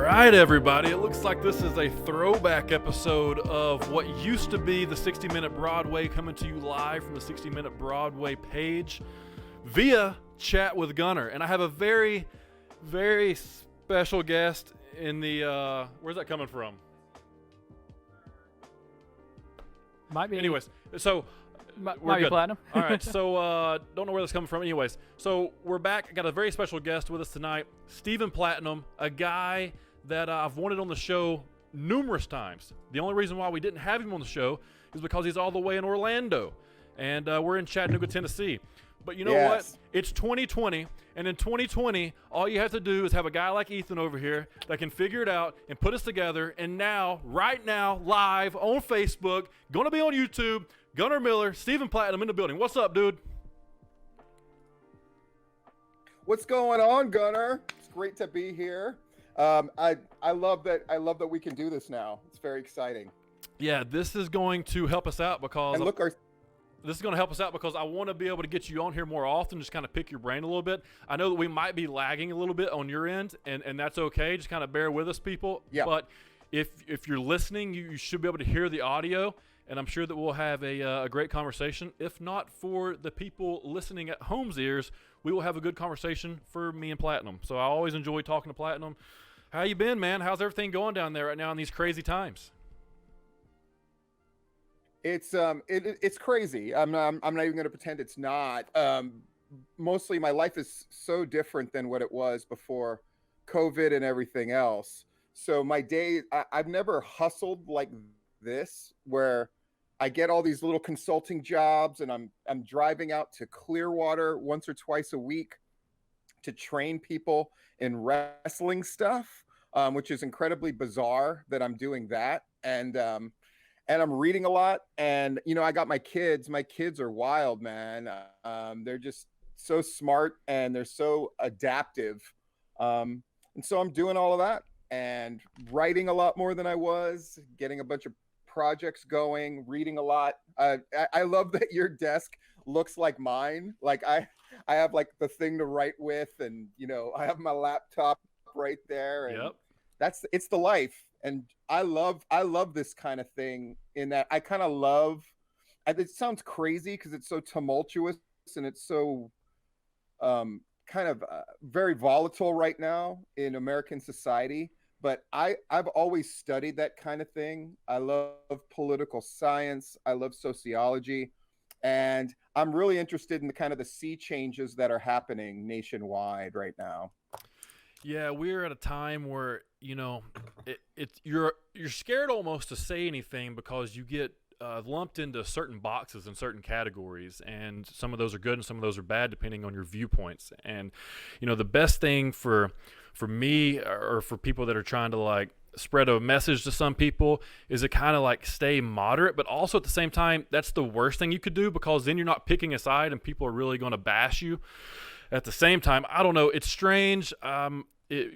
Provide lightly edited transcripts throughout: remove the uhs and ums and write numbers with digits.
right, everybody. It looks like this is a throwback episode of what used to be the 60-Minute Broadway, coming to you live from the 60-Minute Broadway page via Chat with Gunner. And I have a very, very special guest in the, where's that coming from? Might be. Anyways, so might we're be good. platinum. All right, so don't know where that's coming from. Anyways, so we're back. I got a very special guest with us tonight, Stephen Platinum, a guy that I've wanted on the show numerous times. The only reason why we didn't have him on the show is because he's all the way in Orlando, and we're in Chattanooga, Tennessee. But you know what? It's 2020, and in 2020, all you have to do is have a guy like Ethan over here that can figure it out and put us together. And now, right now, live on Facebook, going to be on YouTube, Gunner Miller, Stephen Platinum in the building. What's up, dude? What's going on, Gunner? It's great to be here. I love that we can do this now. It's very exciting. Yeah, this is going to help us out because this is going to help us out because I want to be able to get you on here more often, just kind of pick your brain a little bit. I know that we might be lagging a little bit on your end, and that's okay. Just kind of bear with us, people. Yeah. But if you're listening, you should be able to hear the audio, and I'm sure that we'll have a great conversation. If not for the people listening at home's ears, we will have a good conversation for me and Platinum. So I always enjoy talking to Platinum. How you been, man? How's everything going down there right now in these crazy times? It's crazy. I'm not even going to pretend it's not. Mostly my life is so different than what it was before COVID and everything else. So my day, I've never hustled like this, where I get all these little consulting jobs, and I'm driving out to Clearwater once or twice a week to train people in wrestling stuff, which is incredibly bizarre that I'm doing that. And I'm reading a lot, and I got my kids. My kids are wild, man. They're just so smart, and they're so adaptive. And so I'm doing all of that and writing a lot more than I was, getting a bunch of projects going, reading a lot. I love that your desk looks like mine. Like I have like the thing to write with, and I have my laptop right there, and it's the life. And I love this kind of thing, in that I kind of love, it sounds crazy because it's so tumultuous and it's so very volatile right now in American society. But I've always studied that kind of thing. I love political science. I love sociology. And I'm really interested in the sea changes that are happening nationwide right now. Yeah, we're at a time where you're scared almost to say anything because you get lumped into certain boxes and certain categories, and some of those are good and some of those are bad depending on your viewpoints. And the best thing for me, or for people that are trying to spread a message to some people, is to kind of stay moderate, but also at the same time, that's the worst thing you could do, because then you're not picking a side and people are really going to bash you. At the same time, I don't know, it's strange.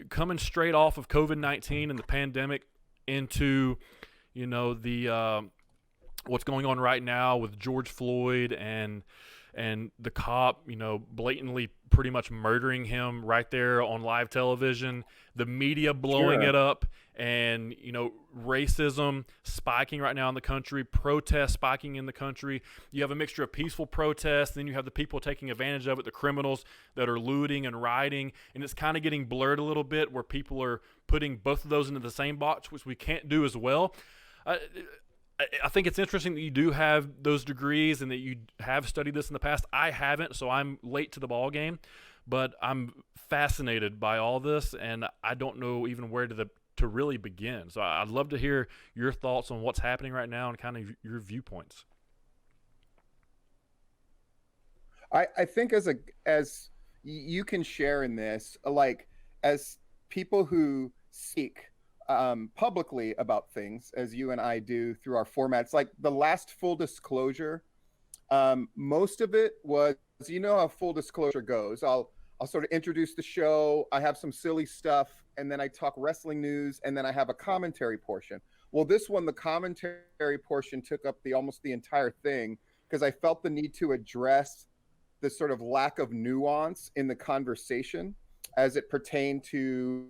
Coming straight off of COVID-19 and the pandemic into, the what's going on right now with George Floyd and the cop, blatantly pretty much murdering him right there on live television, the media blowing it up, and, racism spiking right now in the country, protests spiking in the country. You have a mixture of peaceful protests, then you have the people taking advantage of it, the criminals that are looting and rioting, and it's kind of getting blurred a little bit, where people are putting both of those into the same box, which we can't do as well. I think it's interesting that you do have those degrees and that you have studied this in the past. I haven't, so I'm late to the ball game, but I'm fascinated by all this, and I don't know even where to really begin. So I'd love to hear your thoughts on what's happening right now and kind of your viewpoints. I think as you can share in this, as people who speak publicly about things, as you and I do through our formats, like the last full disclosure, most of it was, how full disclosure goes. I'll sort of introduce the show. I have some silly stuff, and then I talk wrestling news, and then I have a commentary portion. Well, this one, the commentary portion took up almost the entire thing, because I felt the need to address the sort of lack of nuance in the conversation as it pertained to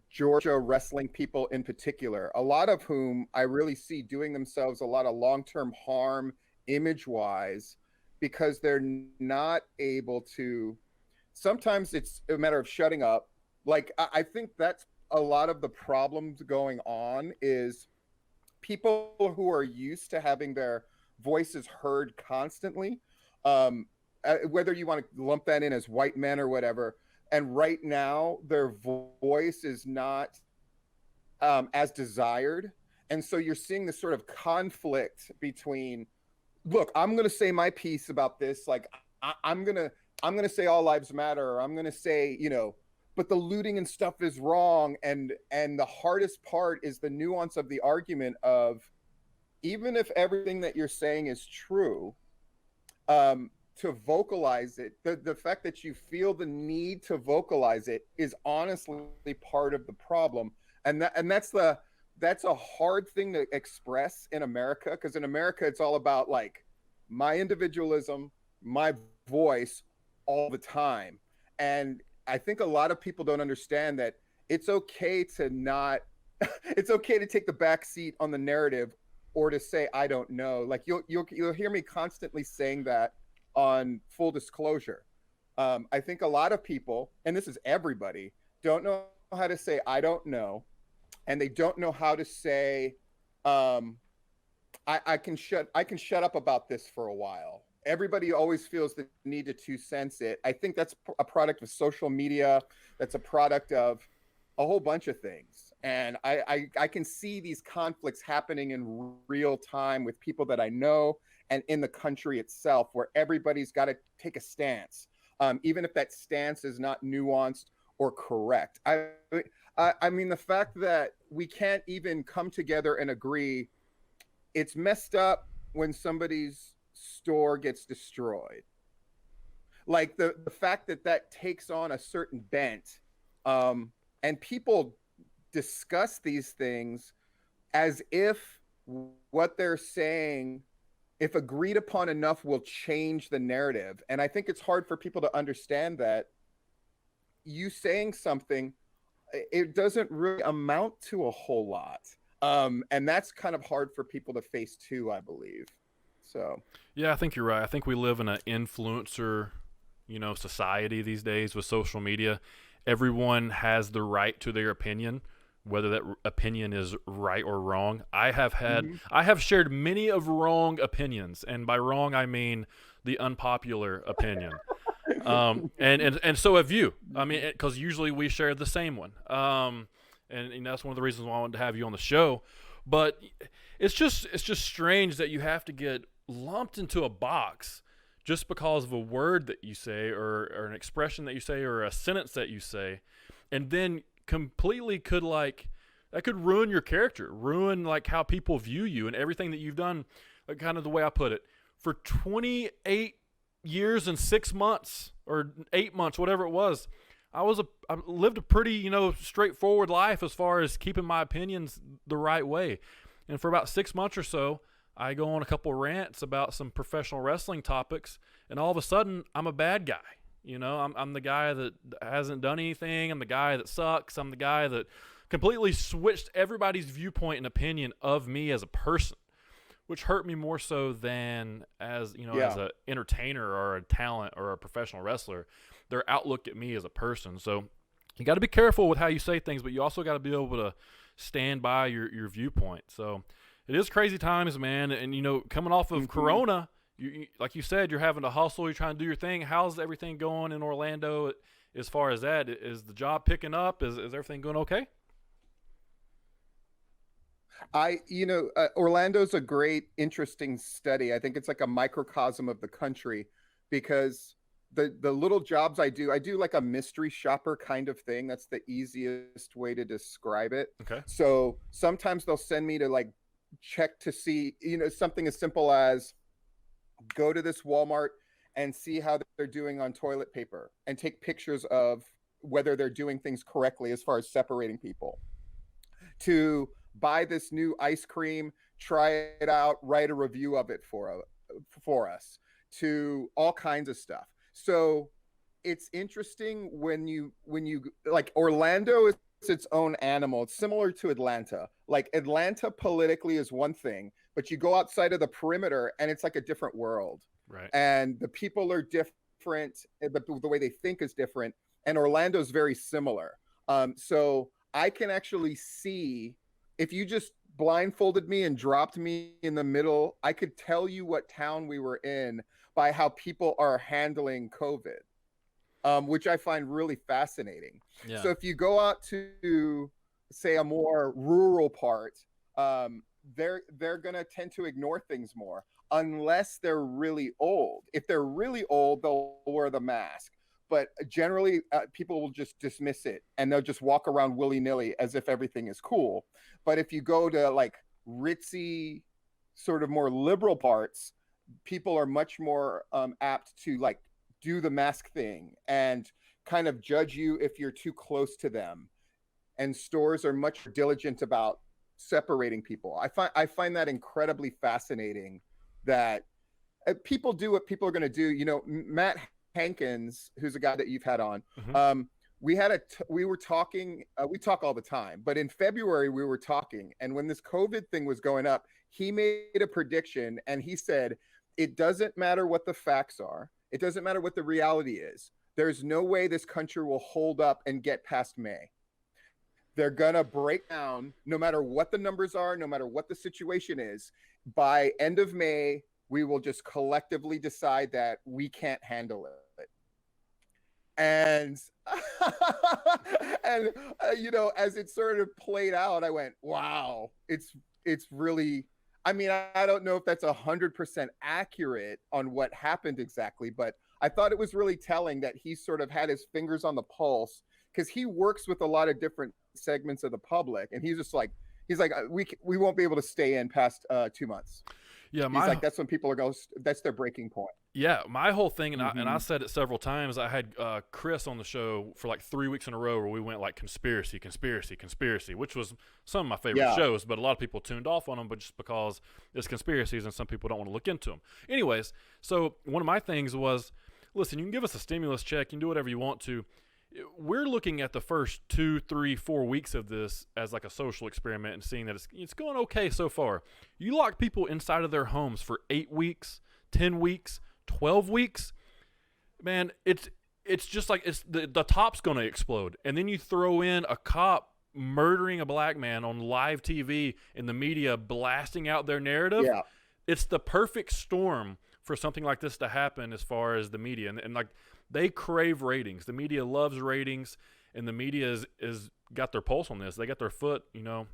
Georgia wrestling people in particular, a lot of whom I really see doing themselves a lot of long-term harm image-wise because they're not able to. Sometimes it's a matter of shutting up. Like I think that's a lot of the problems going on is people who are used to having their voices heard constantly, whether you want to lump that in as white men or whatever, and right now their voice is not as desired. And so you're seeing this sort of conflict between, look, I'm going to say my piece about this. Like I'm going to say all lives matter. Or I'm going to say, but the looting and stuff is wrong. And the hardest part is the nuance of the argument of, even if everything that you're saying is true, to vocalize it, the fact that you feel the need to vocalize it is honestly part of the problem. And that's a hard thing to express in America, because in America it's all about like my individualism, my voice all the time. And I think a lot of people don't understand that it's okay to not it's okay to take the back seat on the narrative, or to say I don't know. Like you'll hear me constantly saying that on Full Disclosure. I think a lot of people, and this is everybody, don't know how to say I don't know, and they don't know how to say I can shut up about this for a while. Everybody always feels the need to 2 cents it. I think that's a product of social media. That's a product of a whole bunch of things. And I can see these conflicts happening in real time with people that I know and in the country itself, where everybody's got to take a stance, even if that stance is not nuanced or correct. I mean, the fact that we can't even come together and agree, it's messed up when somebody's store gets destroyed. Like the fact that takes on a certain bent, and people discuss these things as if what they're saying, if agreed upon enough, will change the narrative. And I think it's hard for people to understand that you saying something, it doesn't really amount to a whole lot. And that's kind of hard for people to face too, I believe. So Yeah, I think you're right. I think we live in an influencer, society these days with social media. Everyone has the right to their opinion, whether that opinion is right or wrong. I have shared many of wrong opinions, and by wrong I mean the unpopular opinion. And so have you. I mean, because usually we share the same one. And that's one of the reasons why I wanted to have you on the show. But it's just strange that you have to get lumped into a box just because of a word that you say, or an expression that you say, or a sentence that you say, and then completely could ruin your character, ruin like how people view you and everything that you've done. Like kind of the way I put it, for 28 years and 6 months or 8 months, whatever it was, I lived a pretty, straightforward life as far as keeping my opinions the right way. And for about 6 months or so, I go on a couple of rants about some professional wrestling topics, and all of a sudden, I'm a bad guy. I'm the guy that hasn't done anything. I'm the guy that sucks. I'm the guy that completely switched everybody's viewpoint and opinion of me as a person, which hurt me more so than as an entertainer or a talent or a professional wrestler. Their outlook at me as a person. So you got to be careful with how you say things, but you also got to be able to stand by your viewpoint. So it is crazy times, man. And, coming off of Corona, you, like you said, you're having to hustle. You're trying to do your thing. How's everything going in Orlando as far as that? Is the job picking up? Is everything going okay? Orlando's a great, interesting study. I think it's like a microcosm of the country, because the little jobs I do like a mystery shopper kind of thing. That's the easiest way to describe it. Okay. So sometimes they'll send me to like check to see, something as simple as go to this Walmart and see how they're doing on toilet paper and take pictures of whether they're doing things correctly as far as separating people, to buy this new ice cream, try it out, write a review of it for us, to all kinds of stuff. So it's interesting when you like, Orlando is its own animal. It's similar to Atlanta. Like Atlanta politically is one thing, but you go outside of the perimeter and it's like a different world. Right. And the people are different. The way they think is different. And Orlando's very similar. So I can actually see, if you just blindfolded me and dropped me in the middle, I could tell you what town we were in by how people are handling COVID, which I find really fascinating. Yeah. So if you go out to, say, a more rural part, they're gonna tend to ignore things more unless they're really old. If they're really old, they'll wear the mask. But generally, people will just dismiss it and they'll just walk around willy-nilly as if everything is cool. But if you go to like ritzy, sort of more liberal parts, people are much more apt to like do the mask thing and kind of judge you if you're too close to them. And stores are much diligent about separating people. I find that incredibly fascinating, that people do what people are going to do. You know, Matt Hankins, who's a guy that you've had on, we were talking, we talk all the time, but in February we were talking, and when this COVID thing was going up, he made a prediction and he said, it doesn't matter what the facts are. It doesn't matter what the reality is. There's no way this country will hold up and get past May. They're going to break down no matter what the numbers are, no matter what the situation is. By end of May, we will just collectively decide that we can't handle it. And, and you know, as it sort of played out, I went, wow, it's really, I mean, I don't know if that's 100% accurate on what happened exactly, but I thought it was really telling that he sort of had his fingers on the pulse, because he works with a lot of different segments of the public. And he's like, we won't be able to stay in past 2 months. Yeah, he's like, that's when people are going, that's their breaking point. Yeah, my whole thing, and I said it several times. I had Chris on the show for like 3 weeks in a row where we went like conspiracy, which was some of my favorite shows, but a lot of people tuned off on them, but just because it's conspiracies and some people don't want to look into them. Anyways, so one of my things was, listen, you can give us a stimulus check, you can do whatever you want to. We're looking at the first 2, 3, 4 weeks of this as like a social experiment and seeing that it's going okay so far. You lock people inside of their homes for 8 weeks, 10 weeks, 12 weeks, man, it's just like the top's going to explode. And then you throw in a cop murdering a black man on live TV and the media blasting out their narrative. Yeah. It's the perfect storm for something like this to happen as far as the media. And like, they crave ratings. The media loves ratings, and the media is got their pulse on this. They got their foot, you know,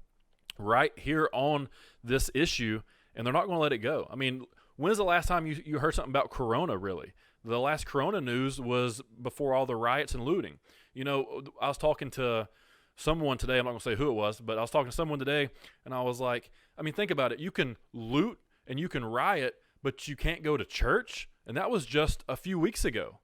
right here on this issue, and they're not going to let it go. I mean, when's the last time you heard something about Corona, really? The last Corona news was before all the riots and looting. You know, I was talking to someone today. I'm not going to say who it was, but I was talking to someone today, and I was like, I mean, think about it. You can loot and you can riot, but you can't go to church, and that was just a few weeks ago.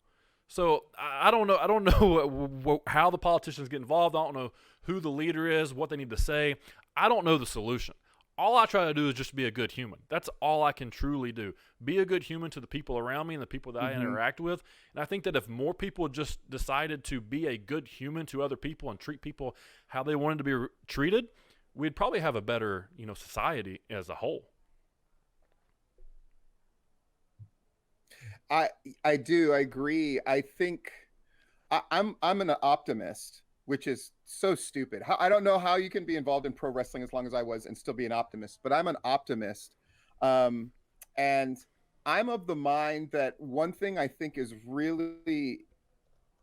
So I don't know. I don't know how the politicians get involved. I don't know who the leader is, what they need to say. I don't know the solution. All I try to do is just be a good human. That's all I can truly do. Be a good human to the people around me and the people that I interact with. And I think that if more people just decided to be a good human to other people and treat people how they wanted to be treated, we'd probably have a better, you know, society as a whole. I do. I agree. I think I'm an optimist, which is so stupid. I don't know how you can be involved in pro wrestling as long as I was and still be an optimist, but I'm an optimist. And I'm of the mind that one thing I think is really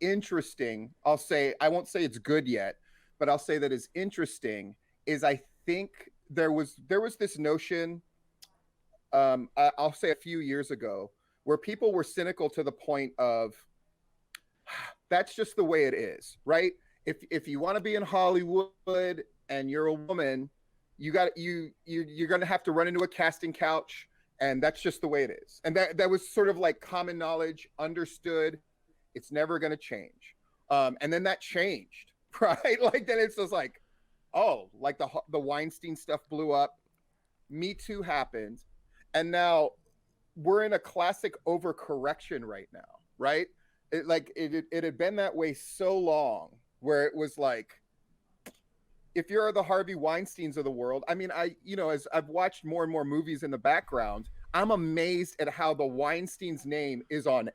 interesting, I won't say it's good yet, but I'll say that is interesting, is I think there was this notion, I'll say a few years ago, where people were cynical to the point of, that's just the way it is, right? If you want to be in Hollywood and you're a woman, you're going to have to run into a casting couch, and that's just the way it is. And that was sort of like common knowledge, understood. It's never going to change. And then that changed, right? Like then it's just like, oh, like the Weinstein stuff blew up. Me Too happened, and now we're in a classic overcorrection right now, right? It had been that way so long, where it was like, if you're the Harvey Weinsteins of the world, I mean, as I've watched more and more movies in the background, I'm amazed at how the Weinstein's name is on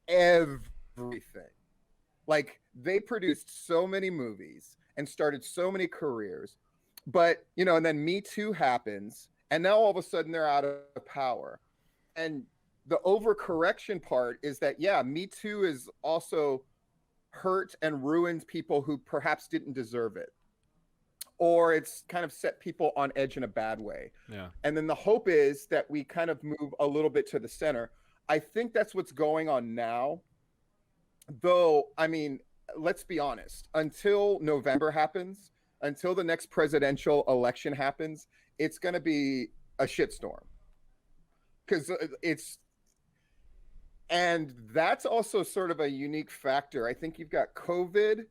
everything. Like, they produced so many movies and started so many careers, but and then Me Too happens, and now all of a sudden they're out of power. And the overcorrection part is that, yeah, Me Too is also hurt and ruined people who perhaps didn't deserve it, or it's kind of set people on edge in a bad way. Yeah. And then the hope is that we kind of move a little bit to the center. I think that's what's going on now. Though, I mean, let's be honest, until November happens, until the next presidential election happens, it's going to be a shitstorm. Because and that's also sort of a unique factor. I think you've got COVID,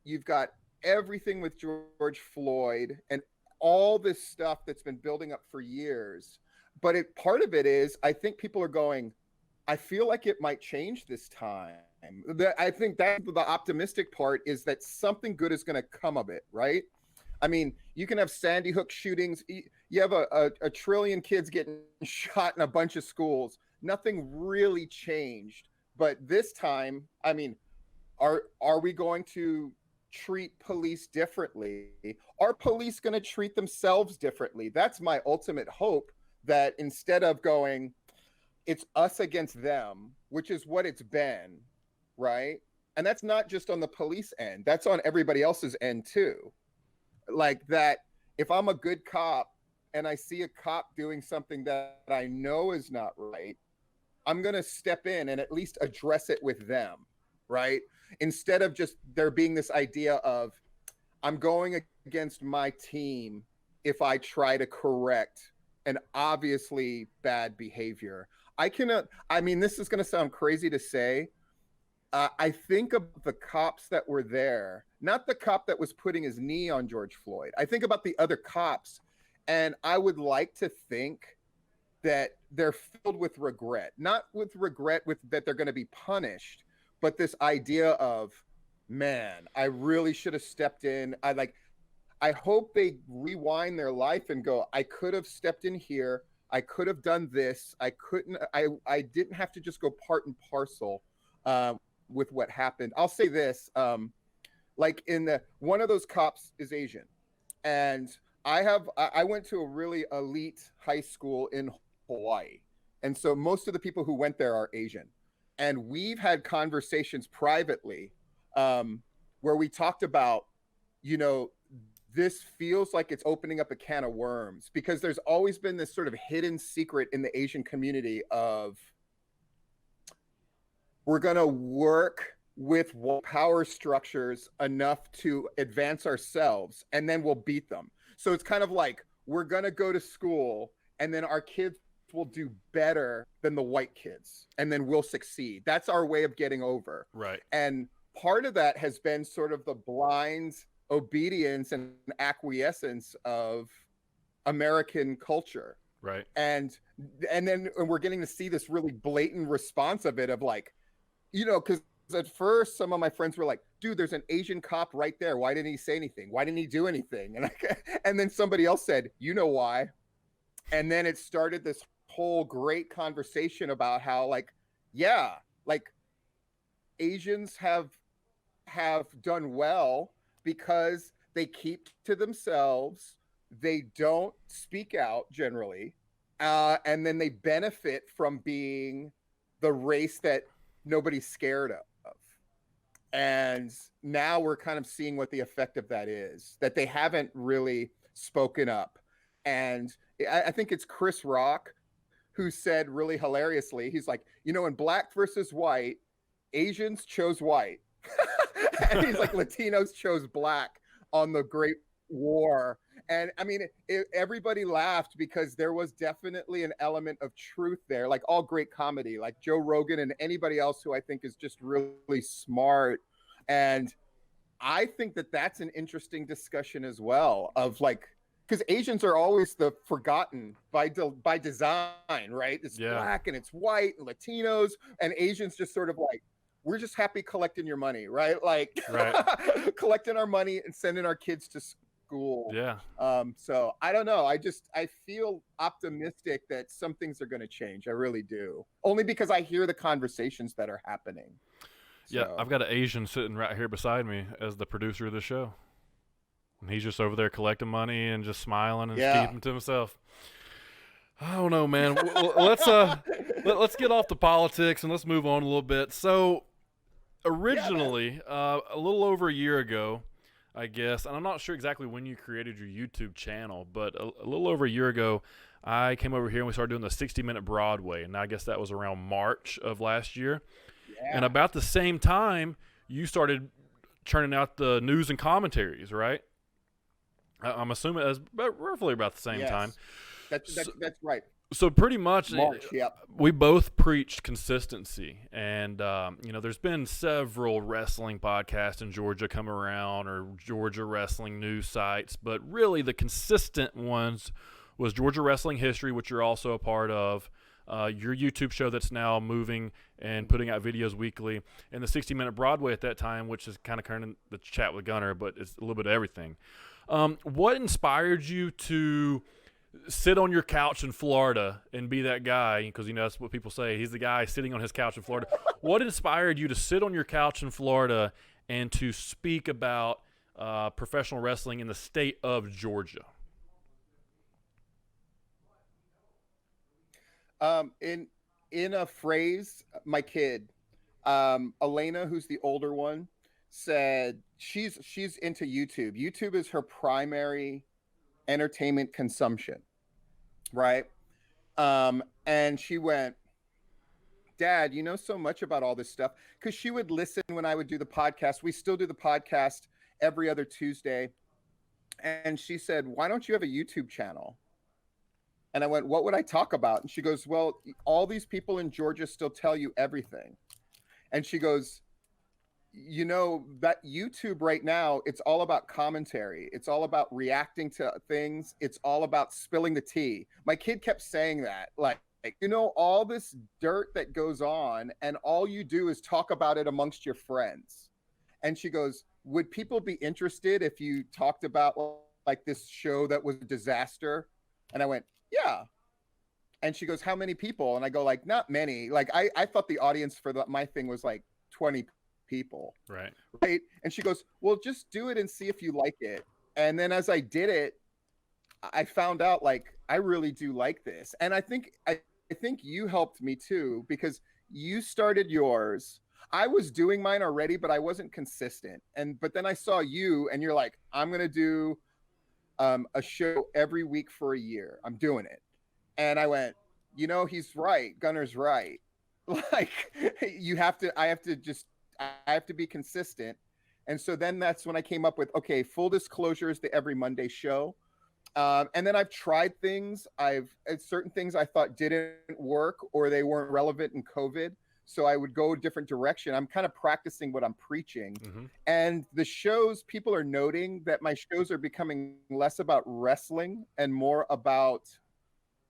you've got everything with George Floyd, and all this stuff that's been building up for years. But part of it is, I think people are going, I feel like it might change this time. I think that's the optimistic part, is that something good is going to come of it, right? I mean, you can have Sandy Hook shootings. You have a trillion kids getting shot in a bunch of schools. Nothing really changed. But this time, I mean, are we going to treat police differently? Are police going to treat themselves differently? That's my ultimate hope, that instead of going, it's us against them, which is what it's been, right? And that's not just on the police end, that's on everybody else's end too. Like, that if I'm a good cop and I see a cop doing something that I know is not right, I'm going to step in and at least address it with them, right? Instead of just there being this idea of, I'm going against my team if I try to correct an obviously bad behavior. I mean, this is going to sound crazy to say. I think of the cops that were there, not the cop that was putting his knee on George Floyd. I think about the other cops, and I would like to think that they're filled with regret, not with regret that they're going to be punished, but this idea of, man, I really should have stepped in. I hope they rewind their life and go, I could have stepped in here. I could have done this. I didn't have to just go part and parcel with what happened. I'll say this, like, one of those cops is Asian, and I went to a really elite high school in Hawaii. And so most of the people who went there are Asian. And we've had conversations privately where we talked about, this feels like it's opening up a can of worms, because there's always been this sort of hidden secret in the Asian community of, we're going to work with power structures enough to advance ourselves, and then we'll beat them. So it's kind of like, we're going to go to school, and then our kids will do better than the white kids, and then we'll succeed. That's our way of getting over. Right. And part of that has been sort of the blind obedience and acquiescence of American culture. Right. And then we're getting to see this really blatant response of it, of like, because at first some of my friends were like, dude, there's an Asian cop right there. Why didn't he say anything? Why didn't he do anything? And then somebody else said, you know why? And then it started this whole great conversation about how, like, yeah, like, Asians have done well because they keep to themselves. They don't speak out generally. And then they benefit from being the race that nobody's scared of. And now we're kind of seeing what the effect of that is, that they haven't really spoken up. And I think it's Chris Rock who said really hilariously, he's like, in Black versus White, Asians chose white. And he's like, Latinos chose black on the Great War. And I mean, everybody laughed because there was definitely an element of truth there, like all great comedy, like Joe Rogan and anybody else who I think is just really smart. And I think that that's an interesting discussion as well, of like, because Asians are always the forgotten by design, right? It's black and it's white and Latinos, and Asians just sort of like, we're just happy collecting your money, right? Like, right. Collecting our money and sending our kids to school. school. Yeah. So I don't know. I feel optimistic that some things are going to change. I really do. Only because I hear the conversations that are happening. Yeah, So. I've got an Asian sitting right here beside me as the producer of the show. And he's just over there collecting money and just smiling and just keeping to himself. I don't know, man. Let's get off the politics and let's move on a little bit. So, originally, a little over a year ago, I guess, and I'm not sure exactly when you created your YouTube channel, but a little over a year ago, I came over here and we started doing the 60-minute Broadway, and I guess that was around March of last year. Yeah. And about the same time, you started churning out the news and commentaries, right? I'm assuming it was roughly about the same time. That's right. So pretty much, March, we both preached consistency, and there's been several wrestling podcasts in Georgia come around, or Georgia wrestling news sites, but really the consistent ones was Georgia Wrestling History, which you're also a part of, your YouTube show that's now moving and putting out videos weekly, and the 60-minute Broadway at that time, which is kind of the Chat with Gunner, but it's a little bit of everything. What inspired you to sit on your couch in Florida and be that guy? Because, that's what people say. He's the guy sitting on his couch in Florida. What inspired you to sit on your couch in Florida and to speak about professional wrestling in the state of Georgia? In a phrase, my kid, Elena, who's the older one, said she's into YouTube. YouTube is her primary entertainment consumption, right? And she went, Dad, you know so much about all this stuff, because she would listen when I would do the podcast. We still do the podcast every other Tuesday. And she said, why don't you have a YouTube channel? And I went, what would I talk about? And she goes, well, all these people in Georgia still tell you everything. And she goes, that YouTube right now, it's all about commentary. It's all about reacting to things. It's all about spilling the tea. My kid kept saying that, like, all this dirt that goes on, and all you do is talk about it amongst your friends. And she goes, would people be interested if you talked about like this show that was a disaster? And I went, yeah. And she goes, how many people? And I go, like, not many. Like, I thought the audience for my thing was like 20 people. Right. And she goes, well, just do it and see if you like it. And then as I did it, I found out, like, I really do like this. And I think you helped me too, because you started yours. I was doing mine already, but I wasn't consistent. But then I saw you, and you're like, I'm going to do a show every week for a year. I'm doing it. And I went, he's right. Gunner's right. Like, I have to be consistent. And so then that's when I came up with, okay, full disclosure is the every Monday show. And then I've tried things. Certain things I thought didn't work, or they weren't relevant in COVID. So I would go a different direction. I'm kind of practicing what I'm preaching. Mm-hmm. And the shows, people are noting that my shows are becoming less about wrestling and more about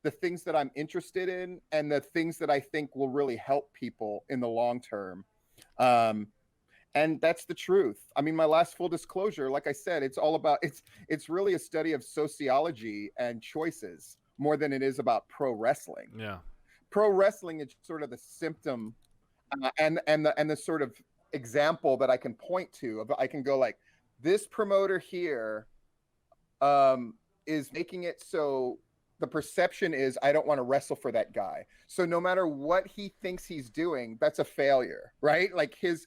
the things that I'm interested in and the things that I think will really help people in the long term. And that's the truth. I mean, my last full disclosure, like I said, it's all about, it's really a study of sociology and choices more than it is about pro wrestling. Yeah. Pro wrestling is sort of the symptom and the sort of example that I can point to. I can go like, this promoter here is making it so the perception is I don't want to wrestle for that guy. So no matter what he thinks he's doing, that's a failure, right? Like his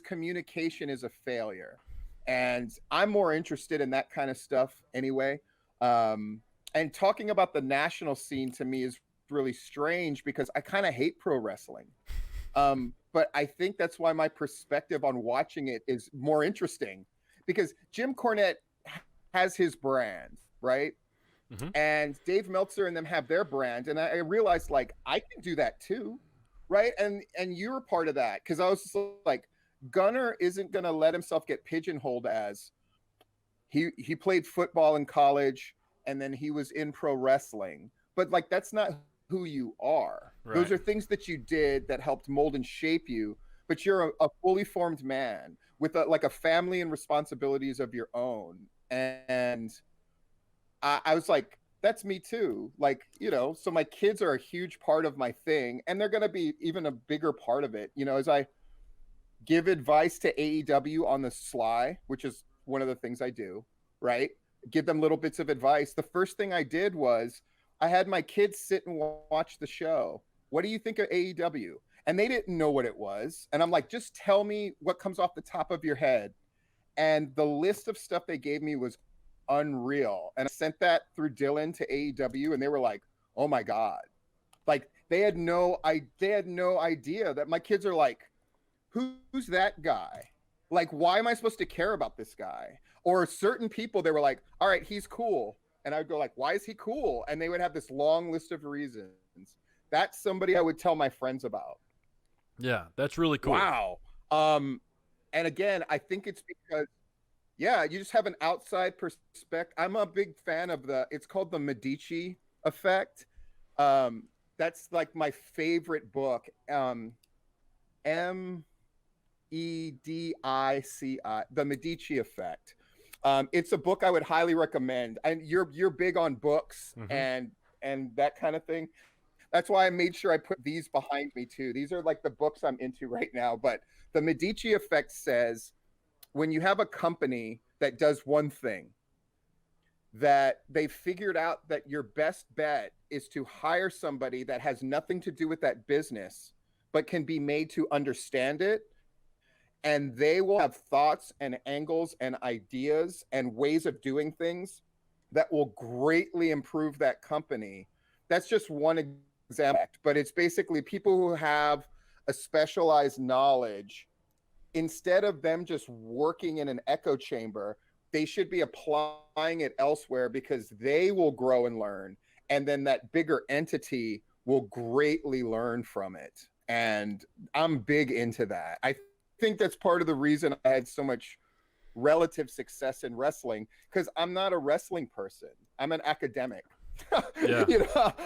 communication is a failure. And I'm more interested in that kind of stuff anyway. And talking about the national scene to me is really strange because I kind of hate pro wrestling. But I think that's why my perspective on watching it is more interesting, because Jim Cornette has his brand, right? Mm-hmm. And Dave Meltzer and them have their brand. And I realized, like, I can do that too, right? And you were part of that, because I was just like, Gunner isn't going to let himself get pigeonholed as he played football in college and then he was in pro wrestling. But like, that's not who you are. Right. Those are things that you did that helped mold and shape you, but you're a fully formed man with a family and responsibilities of your own. And I was like, that's me too. Like, so my kids are a huge part of my thing, and they're going to be even a bigger part of it. As I give advice to AEW on the sly, which is one of the things I do, right? Give them little bits of advice. The first thing I did was I had my kids sit and watch the show. What do you think of AEW? And they didn't know what it was. And I'm like, just tell me what comes off the top of your head. And the list of stuff they gave me was unreal. And I sent that through Dylan to AEW, and they were like, oh my God. Like they had no idea that my kids are like, who's that guy? Like, why am I supposed to care about this guy? Or certain people, they were like, all right, he's cool. And I would go like, why is he cool? And they would have this long list of reasons. That's somebody I would tell my friends about. Yeah, that's really cool. Wow. And again, I think it's because, yeah, you just have an outside perspective. I'm a big fan of it's called the Medici effect. That's like my favorite book. MEDICI, the Medici effect. It's a book I would highly recommend. And you're big on books and that kind of thing. That's why I made sure I put these behind me too. These are like the books I'm into right now. But the Medici effect says when you have a company that does one thing, that they figured out that your best bet is to hire somebody that has nothing to do with that business, but can be made to understand it. And they will have thoughts and angles and ideas and ways of doing things that will greatly improve that company. That's just one example, but it's basically people who have a specialized knowledge. Instead of them just working in an echo chamber, they should be applying it elsewhere because they will grow and learn. And then that bigger entity will greatly learn from it. And I'm big into that. I think that's part of the reason I had so much relative success in wrestling, because I'm not a wrestling person. I'm an academic. Yeah.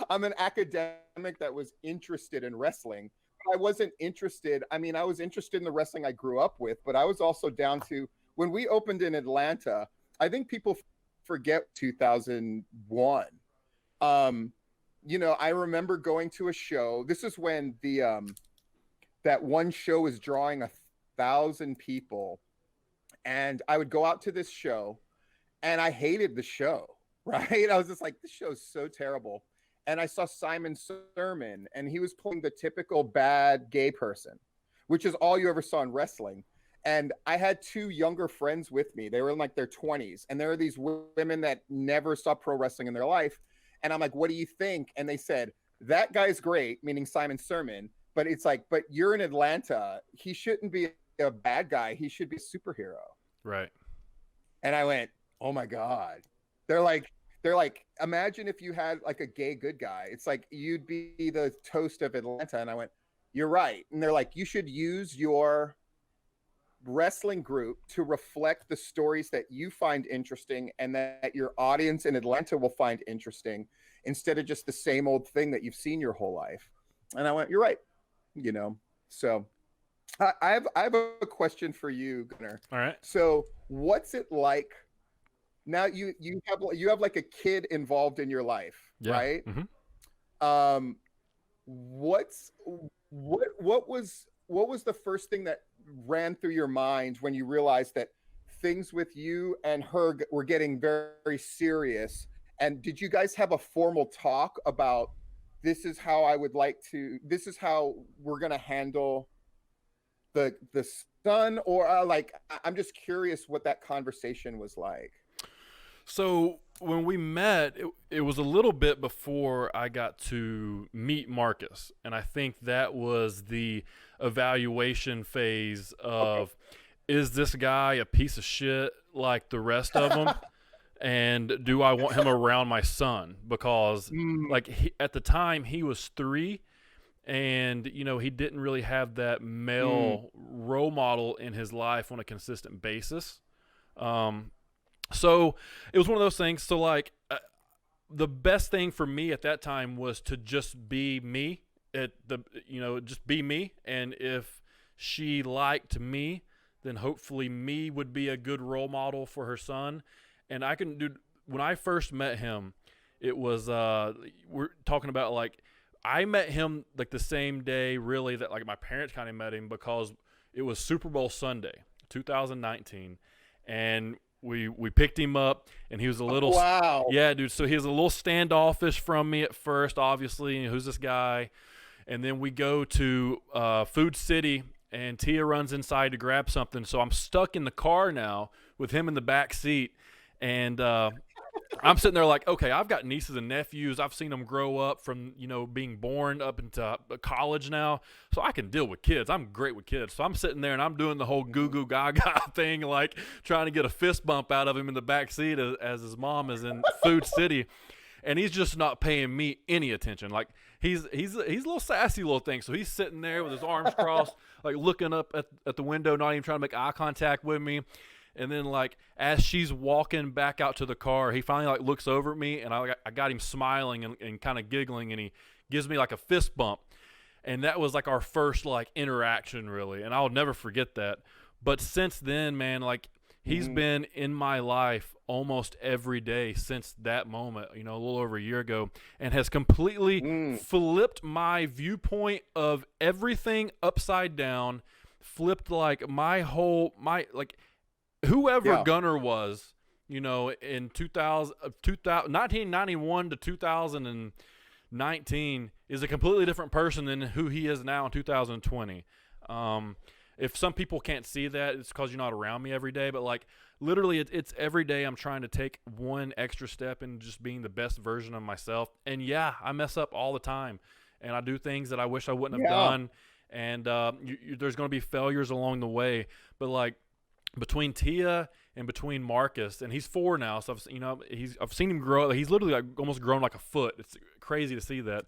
I'm an academic that was interested in wrestling. I wasn't interested. I mean, I was interested in the wrestling I grew up with, but I was also down to when we opened in Atlanta. I think people forget 2001. I remember going to a show. This is when that one show was drawing 1,000 people, and I would go out to this show, and I hated the show. Right? I was just like, this show's so terrible. And I saw Simon Sermon, and he was playing the typical bad gay person, which is all you ever saw in wrestling. And I had two younger friends with me. They were in like their 20s, and there were these women that never saw pro wrestling in their life. And I'm like, what do you think? And they said, that guy's great, meaning Simon Sermon. But it's like, but you're in Atlanta. He shouldn't be a bad guy. He should be a superhero. Right. And I went, oh my God. They're like, imagine if you had like a gay good guy. It's like you'd be the toast of Atlanta. And I went, you're right. And they're like, you should use your wrestling group to reflect the stories that you find interesting and that your audience in Atlanta will find interesting, instead of just the same old thing that you've seen your whole life. And I went, you're right. So I have a question for you, Gunner. All right. So what's it like now? You have like a kid involved in your life, right? What was the first thing that ran through your mind when you realized that things with you and her were getting very, very serious? And did you guys have a formal talk about this is how we're going to handle the son? Or I'm just curious what that conversation was like. So when we met, it was a little bit before I got to meet Marcus. And I think that was the evaluation phase of, is this guy a piece of shit like the rest of them? And do I want him around my son? Because at the time he was 3, and he didn't really have that male role model in his life on a consistent basis. So it was one of those things. So the best thing for me at that time was to just be me. Just be me. And if she liked me, then hopefully me would be a good role model for her son. And I can do when I first met him, it was we're talking about like I met him like the same day really that like my parents kind of met him because it was Super Bowl Sunday, 2019, and we picked him up and he was a little Wow. yeah, dude. So he was a little standoffish from me at first, obviously. Who's this guy? And then we go to Food City, and Tia runs inside to grab something. So I'm stuck in the car now with him in the back seat, and I'm sitting there like, okay, I've got nieces and nephews. I've seen them grow up from, being born up into college now. So I can deal with kids. I'm great with kids. So I'm sitting there and I'm doing the whole goo goo gaga thing, like trying to get a fist bump out of him in the back seat as his mom is in Food City. And he's just not paying me any attention. Like he's a little sassy little thing. So he's sitting there with his arms crossed, like looking up at the window, not even trying to make eye contact with me. And then, like, as she's walking back out to the car, he finally, like, looks over at me, and I got him smiling and kind of giggling, and he gives me, like, a fist bump. And that was, like, our first, like, interaction, really. And I'll never forget that. But since then, man, like, he's been in my life almost every day since that moment, a little over a year ago, and has completely flipped my viewpoint of everything upside down, flipped, like, whoever Gunner was, in 1991 to 2019 is a completely different person than who he is now in 2020. If some people can't see that, it's because you're not around me every day. But, like, literally it's every day I'm trying to take one extra step in just being the best version of myself. And, yeah, I mess up all the time. And I do things that I wish I wouldn't have done. And there's going to be failures along the way. But, like, between Tia and between Marcus, and he's 4 now, so I've seen him grow. He's literally like almost grown like a foot. It's crazy to see that.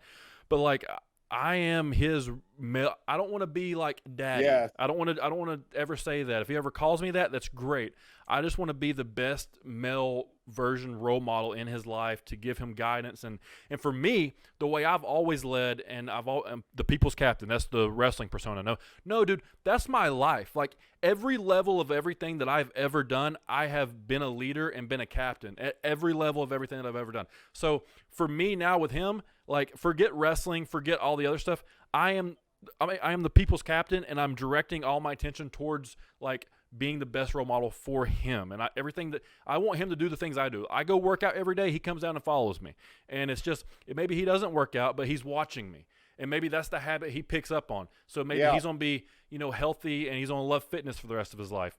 But like I am his male. I don't want to be like daddy. Yes. I don't want to ever say that. If he ever calls me that, that's great. I just want to be the best male version role model in his life to give him guidance. And for me, the way I've always led, and I'm the people's captain. That's the wrestling persona. No, dude, that's my life. Like every level of everything that I've ever done, I have been a leader and been a captain at every level of everything that I've ever done. So for me now with him, like forget wrestling, forget all the other stuff. I am the people's captain, and I'm directing all my attention towards like being the best role model for him. And everything that I want him to do, the things I do. I go work out every day. He comes down and follows me. And it's just, maybe he doesn't work out, but he's watching me. And maybe that's the habit he picks up on. So maybe he's going to be, healthy, and he's going to love fitness for the rest of his life.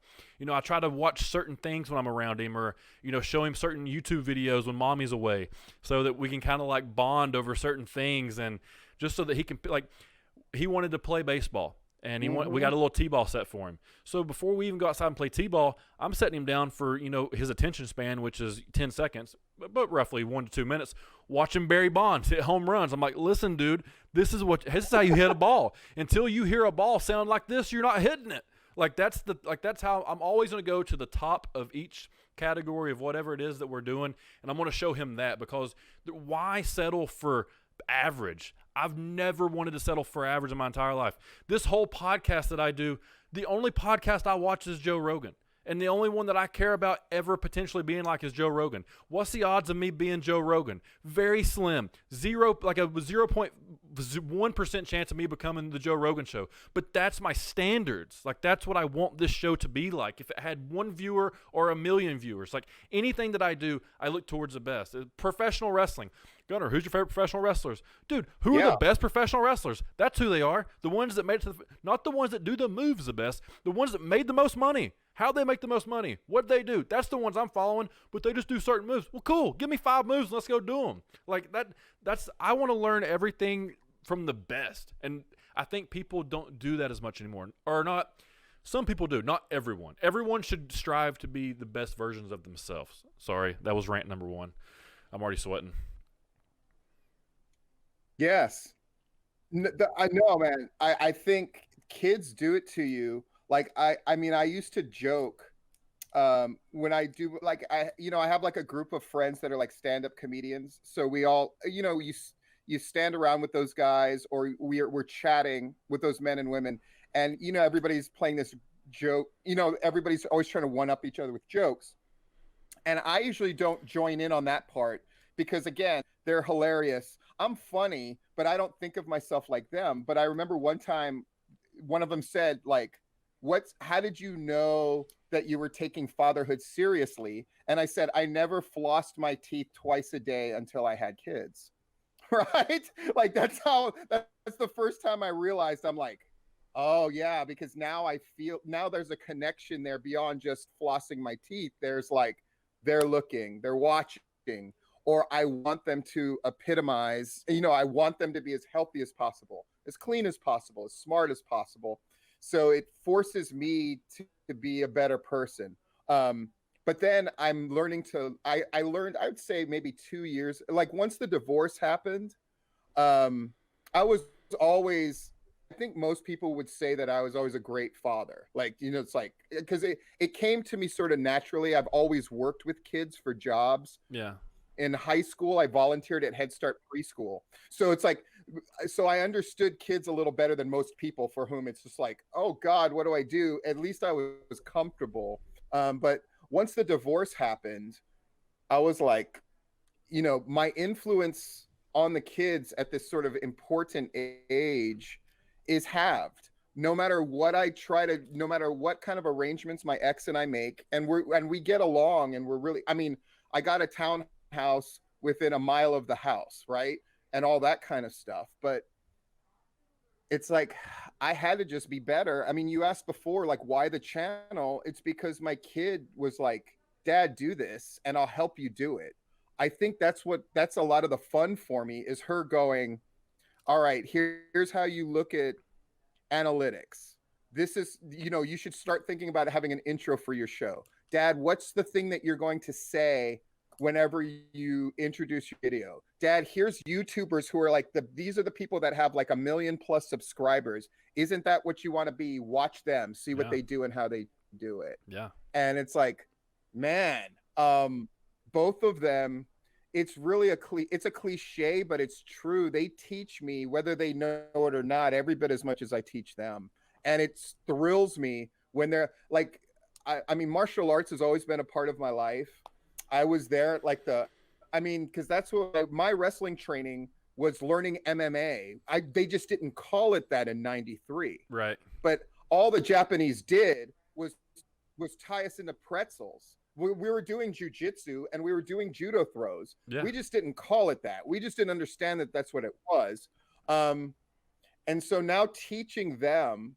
I try to watch certain things when I'm around him, or, show him certain YouTube videos when mommy's away, so that we can kind of like bond over certain things, and just so that he can, like, he wanted to play baseball. And we got a little T-ball set for him. So before we even go outside and play T-ball, I'm setting him down for, his attention span, which is 10 seconds, but roughly 1 to 2 minutes, watching Barry Bonds hit home runs. I'm like, listen, dude, this is how you hit a ball. Until you hear a ball sound like this, you're not hitting it. That's how I'm always going to go to the top of each category of whatever it is that we're doing. And I'm going to show him that, because why settle for average? I've never wanted to settle for average in my entire life. This whole podcast that I do, the only podcast I watch is Joe Rogan. And the only one that I care about ever potentially being like is Joe Rogan. What's the odds of me being Joe Rogan? Very slim. 0.1% chance of me becoming the Joe Rogan show. But that's my standards. Like, that's what I want this show to be like. If it had 1 viewer or 1 million viewers, like anything that I do, I look towards the best. Professional wrestling. Gunner, who's your favorite professional wrestlers? Dude, who are the best professional wrestlers? That's who they are. The ones that made it to not the ones that do the moves the best, the ones that made the most money. How'd they make the most money? What'd they do? That's the ones I'm following, but they just do certain moves. Well, cool. Give me 5 moves and let's go do them. Like I want to learn everything from the best. And I think people don't do that as much anymore. Or not. Some people do. Not everyone. Everyone should strive to be the best versions of themselves. Sorry, that was rant number 1. I'm already sweating. Yes. I know, man. I think kids do it to you. Like, I mean, I used to joke when I do, like, I have like a group of friends that are like stand-up comedians. So we all, you stand around with those guys, or we're chatting with those men and women, and, everybody's playing this joke, everybody's always trying to one-up each other with jokes. And I usually don't join in on that part because, again, they're hilarious. I'm funny, but I don't think of myself like them. But I remember one time, one of them said, like, how did you know that you were taking fatherhood seriously? And I said, I never flossed my teeth twice a day until I had kids. Right? Like, that's the first time I realized. I'm like, oh yeah, because now there's a connection there beyond just flossing my teeth. There's like, they're looking, they're watching, or I want them to epitomize, I want them to be as healthy as possible, as clean as possible, as smart as possible. So it forces me to be a better person. But then I'm learning I learned, I would say maybe 2 years, like once the divorce happened, I was always, I think most people would say that I was always a great father. Like, it's like, because it came to me sort of naturally. I've always worked with kids for jobs. Yeah. In high school, I volunteered at Head Start preschool. So it's like, so I understood kids a little better than most people for whom it's just like, oh God, what do I do? At least I was comfortable. But once the divorce happened, I was like, my influence on the kids at this sort of important age is halved. No matter what no matter what kind of arrangements my ex and I make, and we get along, and we're really, I mean, I got a townhouse within a mile of the house, right? And all that kind of stuff. But it's like, I had to just be better. I mean, you asked before, like, why the channel? It's because my kid was like, Dad, do this, and I'll help you do it. I think that's a lot of the fun for me, is her going, all right, here's how you look at analytics. This is, you should start thinking about having an intro for your show. Dad, what's the thing that you're going to say whenever you introduce your video? Dad, here's YouTubers who are like, these are the people that have like 1 million+ subscribers. Isn't that what you want to be? Watch them, see what they do and how they do it. Yeah. And it's like, man, both of them, it's really it's a cliche, but it's true. They teach me, whether they know it or not, every bit as much as I teach them. And it thrills me when they're like, I mean, martial arts has always been a part of my life. I was there at like because that's what my wrestling training was, learning MMA. They just didn't call it that in '93. Right. But all the Japanese did was tie us into pretzels. We were doing jujitsu and we were doing judo throws. Yeah. We just didn't call it that. We just didn't understand that that's what it was. And so now teaching them,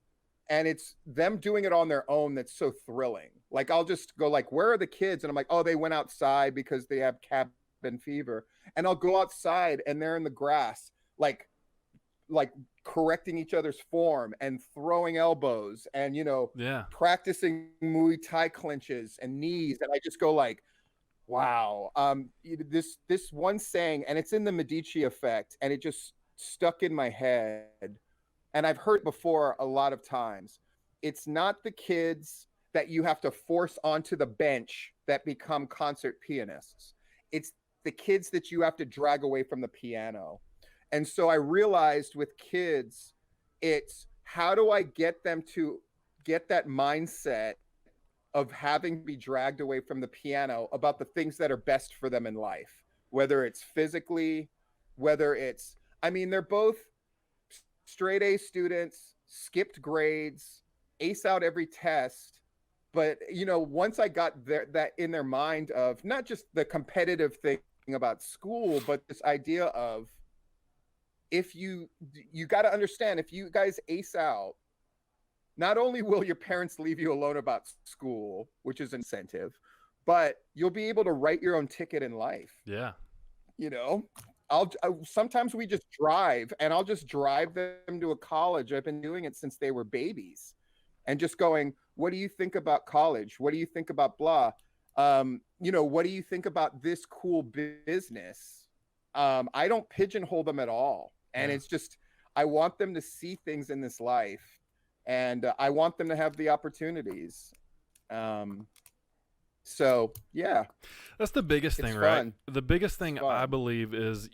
and it's them doing it on their own, that's so thrilling. Like, I'll just go like, where are the kids? And I'm like, oh, they went outside because they have cabin fever. And I'll go outside and they're in the grass, like correcting each other's form and throwing elbows and, practicing Muay Thai clinches and knees. And I just go like, wow. This one saying, and it's in the Medici effect, and it just stuck in my head. And I've heard it before a lot of times. It's not the kids that you have to force onto the bench that become concert pianists. It's the kids that you have to drag away from the piano. And so I realized with kids, it's how do I get them to get that mindset of having to be dragged away from the piano about the things that are best for them in life, whether it's physically, whether it's, I mean, they're both straight A students, skipped grades, ace out every test. But, once I got that in their mind of not just the competitive thing about school, but this idea of, if you got to understand, if you guys ace out, not only will your parents leave you alone about school, which is incentive, but you'll be able to write your own ticket in life. Yeah. Sometimes we just drive, and I'll just drive them to a college. I've been doing it since they were babies, and just going, what do you think about college? What do you think about blah? What do you think about this cool business? I don't pigeonhole them at all. And it's just, I want them to see things in this life, and I want them to have the opportunities. So yeah, That's the biggest it's thing, right? fun. The biggest It's thing I fun. believe is,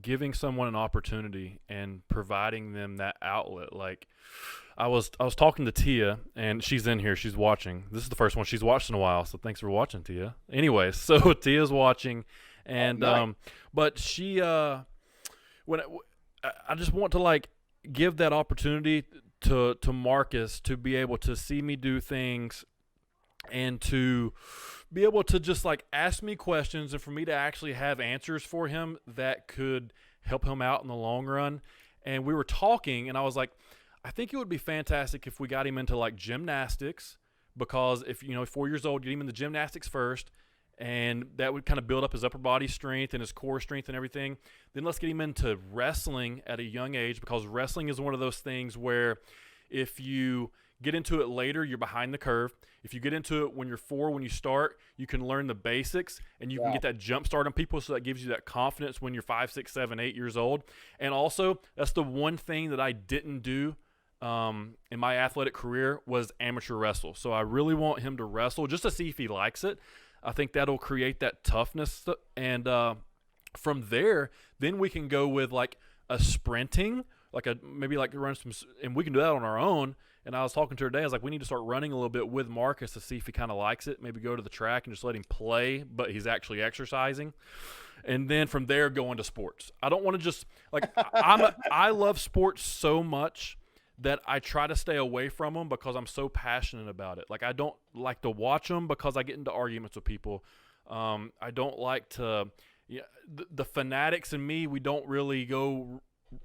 giving someone an opportunity and providing them that outlet. Like I was talking to Tia, and she's in here, she's watching. This is the first one she's watched in a while, so thanks for watching, Tia. Anyways, so Tia's watching, Oh, and nice. but she when I just want to like give that opportunity to Marcus to be able to see me do things and to be able to just like ask me questions and for me to actually have answers for him that could help him out in the long run. And we were talking, and I was like, I think it would be fantastic if we got him into like gymnastics, because if 4 years old, get him into gymnastics first, and that would kind of build up his upper body strength and his core strength and everything. Then let's get him into wrestling at a young age, because wrestling is one of those things where if you get into it later, you're behind the curve. If you get into it when you're 4, when you start, you can learn the basics and you can Yeah. get that jump start on people, so that gives you that confidence when you're 5, 6, 7, 8 years old. And also, that's the one thing that I didn't do in my athletic career was amateur wrestle. So I really want him to wrestle just to see if he likes it. I think that'll create that toughness. And from there, then we can go with like a sprinting, maybe run some, and we can do that on our own. And I was talking to her today. I was like, we need to start running a little bit with Marcus to see if he kind of likes it. Maybe go to the track and just let him play, but he's actually exercising. And then from there, go into sports. I don't want to just like I love sports so much that I try to stay away from them because I'm so passionate about it. Like I don't like to watch them because I get into arguments with people. I don't like to. Yeah, the fanatics and me, we don't really go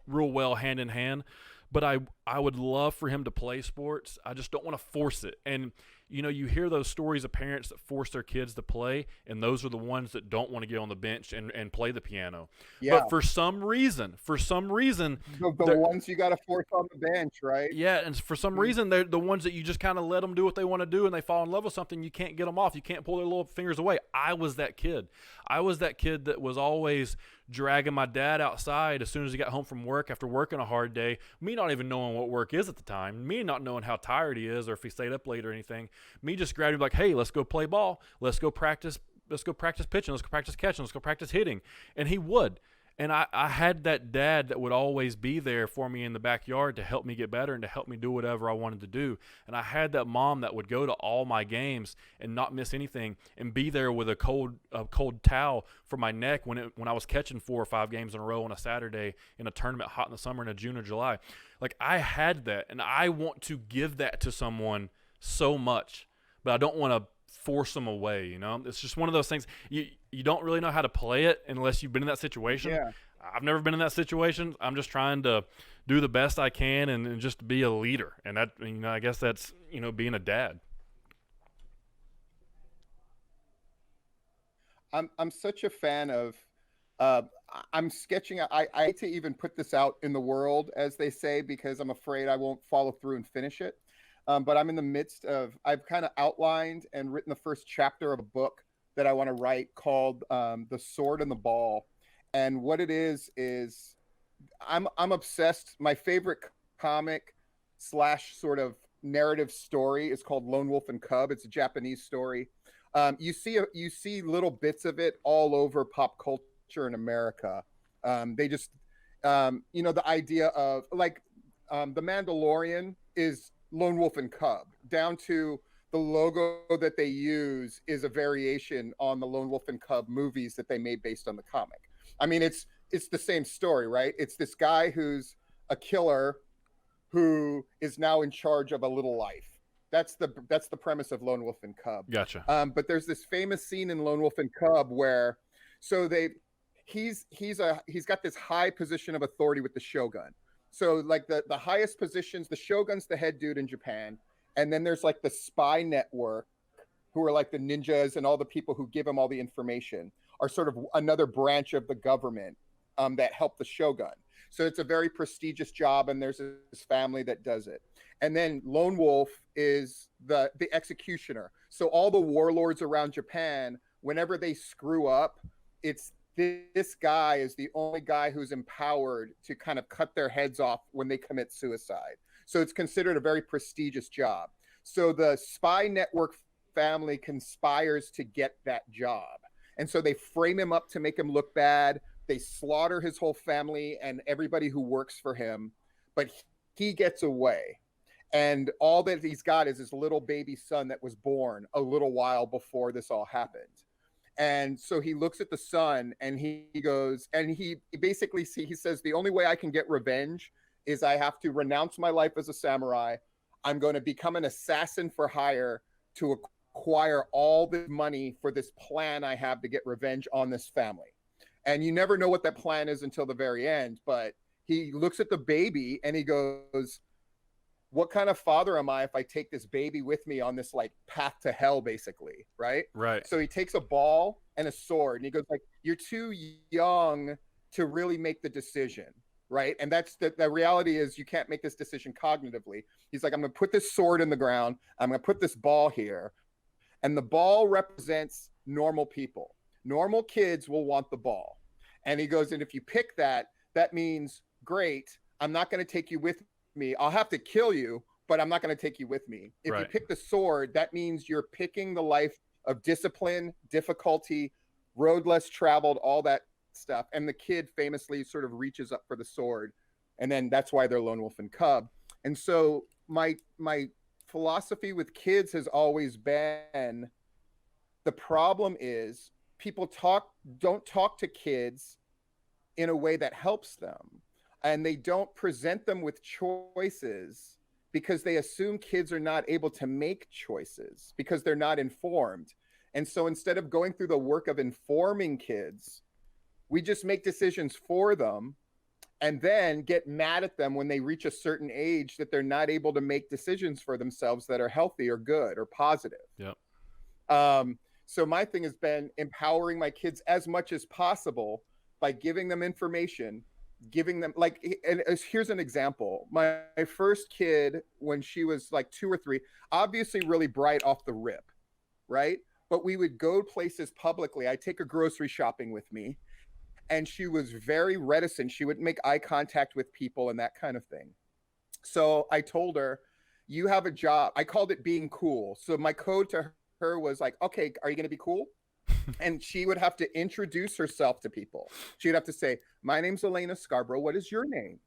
real well hand in hand. But I would love for him to play sports. I just don't want to force it. And, you hear those stories of parents that force their kids to play, and those are the ones that don't want to get on the bench and play the piano. Yeah. But for some reason, The ones you got to force on the bench, right? yeah, and for some reason, they're the ones that you just kind of let them do what they want to do, and they fall in love with something. You can't get them off. You can't pull their little fingers away. I was that kid. I was that kid that was always dragging my dad outside as soon as he got home from work after working a hard day. Me not even knowing what work is at the time. Me not knowing how tired he is or if he stayed up late or anything. Me just grabbing him like, hey, let's go play ball. Let's go practice. Let's go practice pitching. Let's go practice catching. Let's go practice hitting. And he would. And I had that dad that would always be there for me in the backyard to help me get better and to help me do whatever I wanted to do. And I had that mom that would go to all my games and not miss anything and be there with a cold towel for my neck when I was catching 4 or 5 games in a row on a Saturday in a tournament hot in the summer in a June or July. Like I had that, and I want to give that to someone so much, but I don't want to force them away. It's just one of those things. You don't really know how to play it unless you've been in that situation. Yeah. I've never been in that situation. I'm just trying to do the best I can and just be a leader. And that, I guess that's, being a dad. I'm such a fan of I'm sketching. I hate to even put this out in the world, as they say, because I'm afraid I won't follow through and finish it. But I'm in the midst of, I've kind of outlined and written the first chapter of a book that I want to write called The Sword and the Ball. And what it is I'm obsessed. My favorite comic slash sort of narrative story is called Lone Wolf and Cub. It's a Japanese story. You see little bits of it all over pop culture in America. They just, the idea of like the Mandalorian is Lone Wolf and Cub, down to the logo that they use is a variation on the Lone Wolf and Cub movies that they made based on the comic. I mean, it's the same story, right? It's this guy who's a killer who is now in charge of a little life. That's the premise of Lone Wolf and Cub. Gotcha. But there's this famous scene in Lone Wolf and Cub where he's got this high position of authority with the Shogun. So like the highest positions, the Shogun's the head dude in Japan, and then there's like the spy network, who are like the ninjas and all the people who give him all the information, are sort of another branch of the government that help the Shogun. So it's a very prestigious job, and there's this family that does it. And then Lone Wolf is the executioner. So all the warlords around Japan, whenever they screw up, it's this guy is the only guy who's empowered to kind of cut their heads off when they commit suicide. So it's considered a very prestigious job. So the spy network family conspires to get that job. And so they frame him up to make him look bad. They slaughter his whole family and everybody who works for him, but he gets away. And all that he's got is his little baby son that was born a little while before this all happened. And so he looks at the son and he goes, and he basically he says, the only way I can get revenge is I have to renounce my life as a samurai. I'm going to become an assassin for hire to acquire all the money for this plan I have to get revenge on this family. And you never know what that plan is until the very end. But he looks at the baby and he goes, what kind of father am I if I take this baby with me on this like path to hell, basically, right? Right. So he takes a ball and a sword and he goes like, you're too young to really make the decision, right? And that's the reality is you can't make this decision cognitively. He's like, I'm gonna put this sword in the ground, I'm gonna put this ball here, and the ball represents normal people. Normal kids will want the ball. And he goes, and if you pick that, that means great, I'm not gonna take you with me. I'll have to kill you, but I'm not going to take you with me. If you pick the sword, that means you're picking the life of discipline, difficulty, road less traveled, all that stuff. And the kid famously sort of reaches up for the sword. And then that's why they're lone wolf and cub. And so my philosophy with kids has always been, the problem is people don't talk to kids in a way that helps them. And they don't present them with choices because they assume kids are not able to make choices because they're not informed. And so instead of going through the work of informing kids, we just make decisions for them and then get mad at them when they reach a certain age that they're not able to make decisions for themselves that are healthy or good or positive. Yep. So my thing has been empowering my kids as much as possible by giving them information, giving them like, and here's an example. My first kid, when she was like 2 or 3, obviously really bright off the rip, right? But we would go places publicly. I'd take her grocery shopping with me, and she was very reticent. She wouldn't make eye contact with people and that kind of thing. So I told her, you have a job. I called it being cool. So my code to her was like, okay, are you going to be cool? And she would have to introduce herself to people. She'd have to say, my name's Elena Scarborough. What is your name?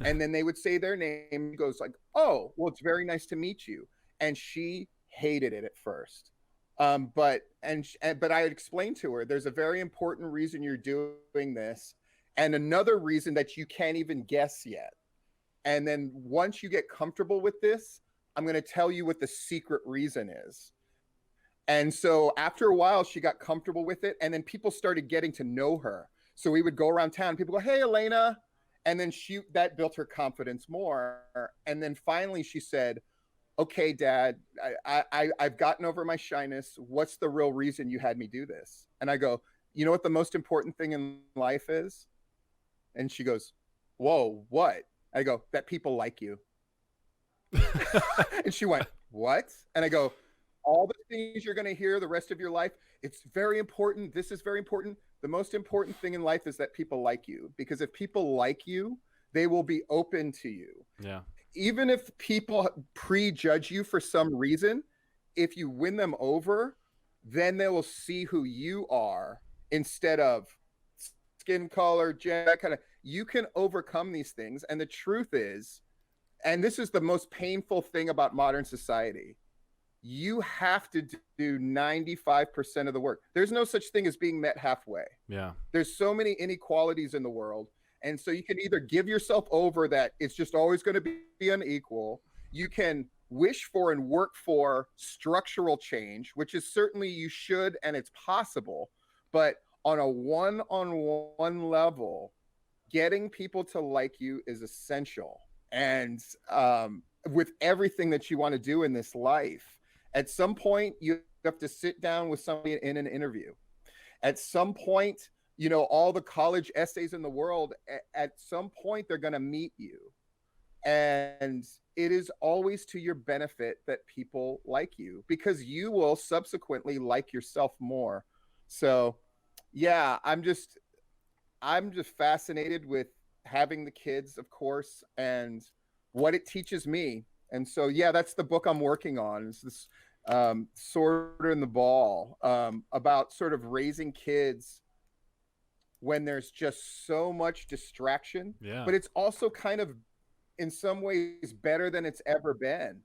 And then they would say their name. He goes like, oh, well, it's very nice to meet you. And she hated it at first. But I explained to her, there's a very important reason you're doing this. And another reason that you can't even guess yet. And then once you get comfortable with this, I'm going to tell you what the secret reason is. And so after a while, she got comfortable with it. And then people started getting to know her. So we would go around town. People go, hey, Elena. And then that built her confidence more. And then finally she said, okay, Dad, I've gotten over my shyness. What's the real reason you had me do this? And I go, you know what the most important thing in life is? And she goes, whoa, what? I go, that people like you. And she went, what? And I go, all the things you're going to hear the rest of your life, it's very important. This is very important. The most important thing in life is that people like you, because if people like you, they will be open to you. Yeah. Even if people prejudge you for some reason, if you win them over, then they will see who you are instead of skin color, gender, that kind of, you can overcome these things. And the truth is, and this is the most painful thing about modern society, you have to do 95% of the work. There's no such thing as being met halfway. Yeah. There's so many inequalities in the world. And so you can either give yourself over that it's just always going to be unequal. You can wish for and work for structural change, which is certainly you should, and it's possible. But on a one-on-one level, getting people to like you is essential. And with everything that you want to do in this life, at some point, you have to sit down with somebody in an interview. At some point, you know, all the college essays in the world, at some point, they're going to meet you. And it is always to your benefit that people like you, because you will subsequently like yourself more. So, yeah, I'm just fascinated with having the kids, of course, and what it teaches me. And so, yeah, that's the book I'm working on. It's this Sword in the Ball, about sort of raising kids when there's just so much distraction, Yeah. but it's also kind of in some ways better than it's ever been.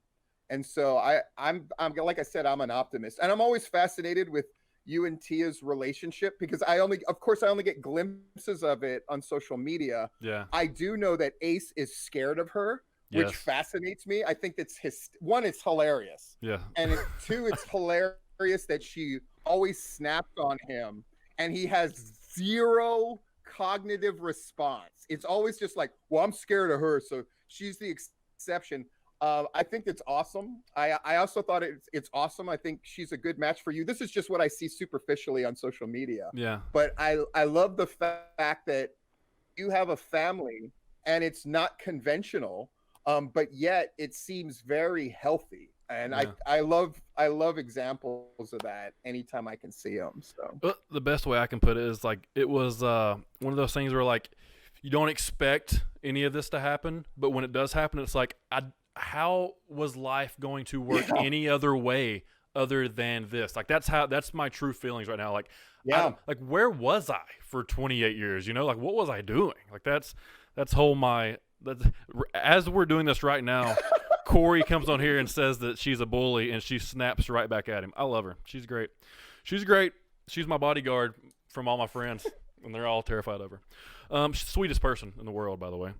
And so I'm like I said, I'm an optimist, and I'm always fascinated with you and Tia's relationship because of course, I only get glimpses of it on social media. Yeah. I do know that Ace is scared of her, which Yes. fascinates me. I think that's one, it's hilarious, Yeah. and two, it's hilarious that she always snapped on him, and he has zero cognitive response. It's always just like, well, I'm scared of her, so she's the exception. I think it's awesome. I also thought it's awesome. I think she's a good match for you. This is just what I see superficially on social media. Yeah. But I love the fact that you have a family and it's not conventional, but yet it seems very healthy. And Yeah. I love examples of that anytime I can see them. So The best way I can put it is like it was one of those things where like you don't expect any of this to happen, but when it does happen, it's like how was life going to work any other way other than this? Like that's my true feelings right now. Like like where was I for 28 years? You know, like what was I doing? Like that's as we're doing this right now. Corey comes on here and says that she's a bully, and she snaps right back at him. I love her. She's great. She's great. She's my bodyguard from all my friends, and they're all terrified of her. She's the sweetest person in the world, by the way.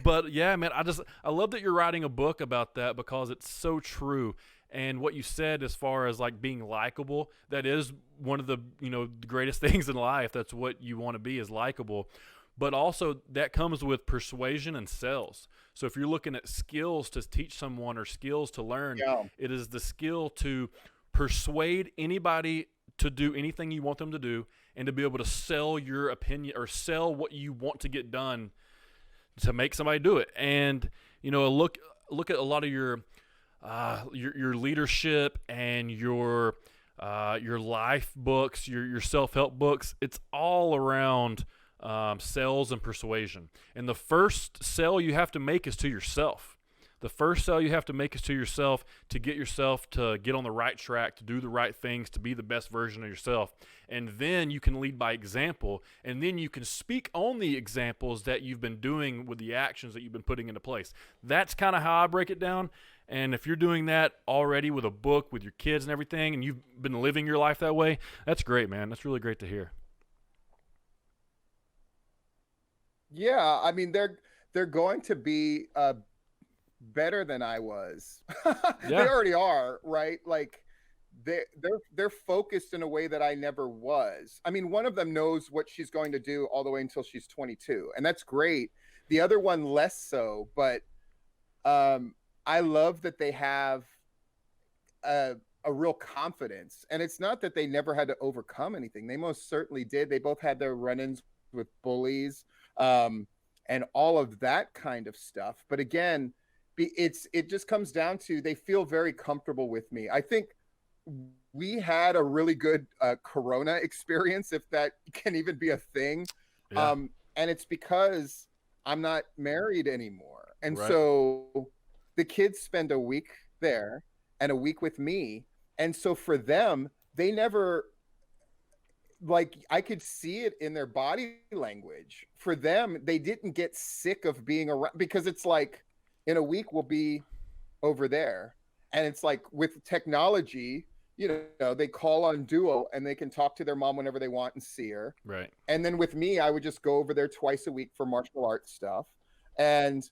But yeah, man, I love that you're writing a book about that because it's so true. And what you said as far as like being likable, that is one of the the greatest things in life. That's what you want to be, is likable. But also that comes with persuasion and sales. So if you're looking at skills to teach someone or skills to learn, it is the skill to persuade anybody to do anything you want them to do, and to be able to sell your opinion or sell what you want to get done to make somebody do it. And look at a lot of your leadership and your life books, your self-help books. It's all around sales and persuasion. And the first sell you have to make is to yourself. The first sell you have to make is to yourself, to get yourself to get on the right track, to do the right things, to be the best version of yourself. And then you can lead by example, and then you can speak on the examples that you've been doing with the actions that you've been putting into place. That's kind of how I break it down. And if you're doing that already with a book, with your kids and everything, and you've been living your life that way, that's great, man. That's really great to hear. Yeah, I mean they're going to be better than I was. They already are, right? Like they're focused in a way that I never was. I mean, one of them knows what she's going to do all the way until she's 22, and that's great. The other one less so, but I love that they have a real confidence. And it's not that they never had to overcome anything. They most certainly did. They both had their run-ins with bullies, and all of that kind of stuff. But again, it just comes down to they feel very comfortable with me. I think we had a really good Corona experience, if that can even be a thing. Yeah. And it's because I'm not married anymore. And so the kids spend a week there and a week with me. And so for them, they never, like, I could see it in their body language. For them, they didn't get sick of being around, because it's like in a week we'll be over there. And it's like with technology, they call on Duo and they can talk to their mom whenever they want and see her. Right. And then with me, I would just go over there twice a week for martial arts stuff. And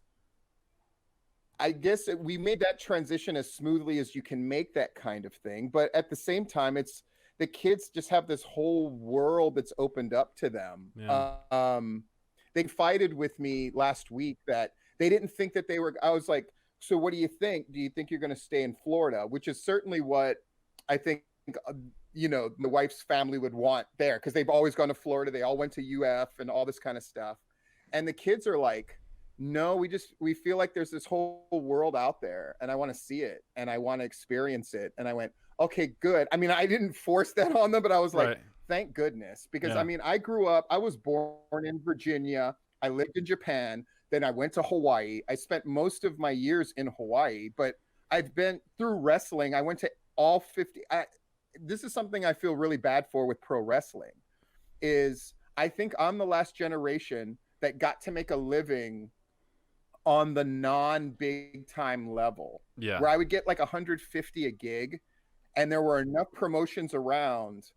I guess we made that transition as smoothly as you can make that kind of thing. But at the same time, it's the kids just have this whole world that's opened up to them. Yeah. They confided with me last week that they didn't think that I was like, so what do you think? Do you think you're going to stay in Florida? Which is certainly what I think, the wife's family would want there, because they've always gone to Florida. They all went to UF and all this kind of stuff. And the kids are like, no, we feel like there's this whole world out there, and I want to see it and I want to experience it. And I went, okay, good. I mean, I didn't force that on them, but I was like, thank goodness, because I mean, I was born in Virginia. I lived in Japan. Then I went to Hawaii. I spent most of my years in Hawaii, but I've been through wrestling. I went to all 50. This is something I feel really bad for with pro wrestling. Is I think I'm the last generation that got to make a living on the non big time level, Yeah. where I would get like 150 a gig, and there were enough promotions around.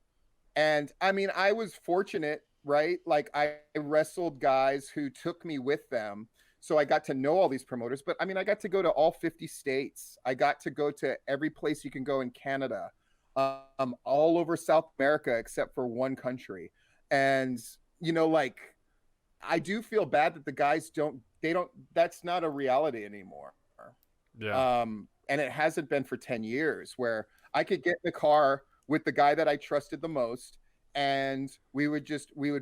And I mean, I was fortunate, right? Like I wrestled guys who took me with them. So I got to know all these promoters, but I mean, I got to go to all 50 states. I got to go to every place you can go in Canada, all over South America, except for one country. And, like, I do feel bad that the guys that's not a reality anymore. Yeah. And it hasn't been for 10 years, where I could get in the car with the guy that I trusted the most, and we would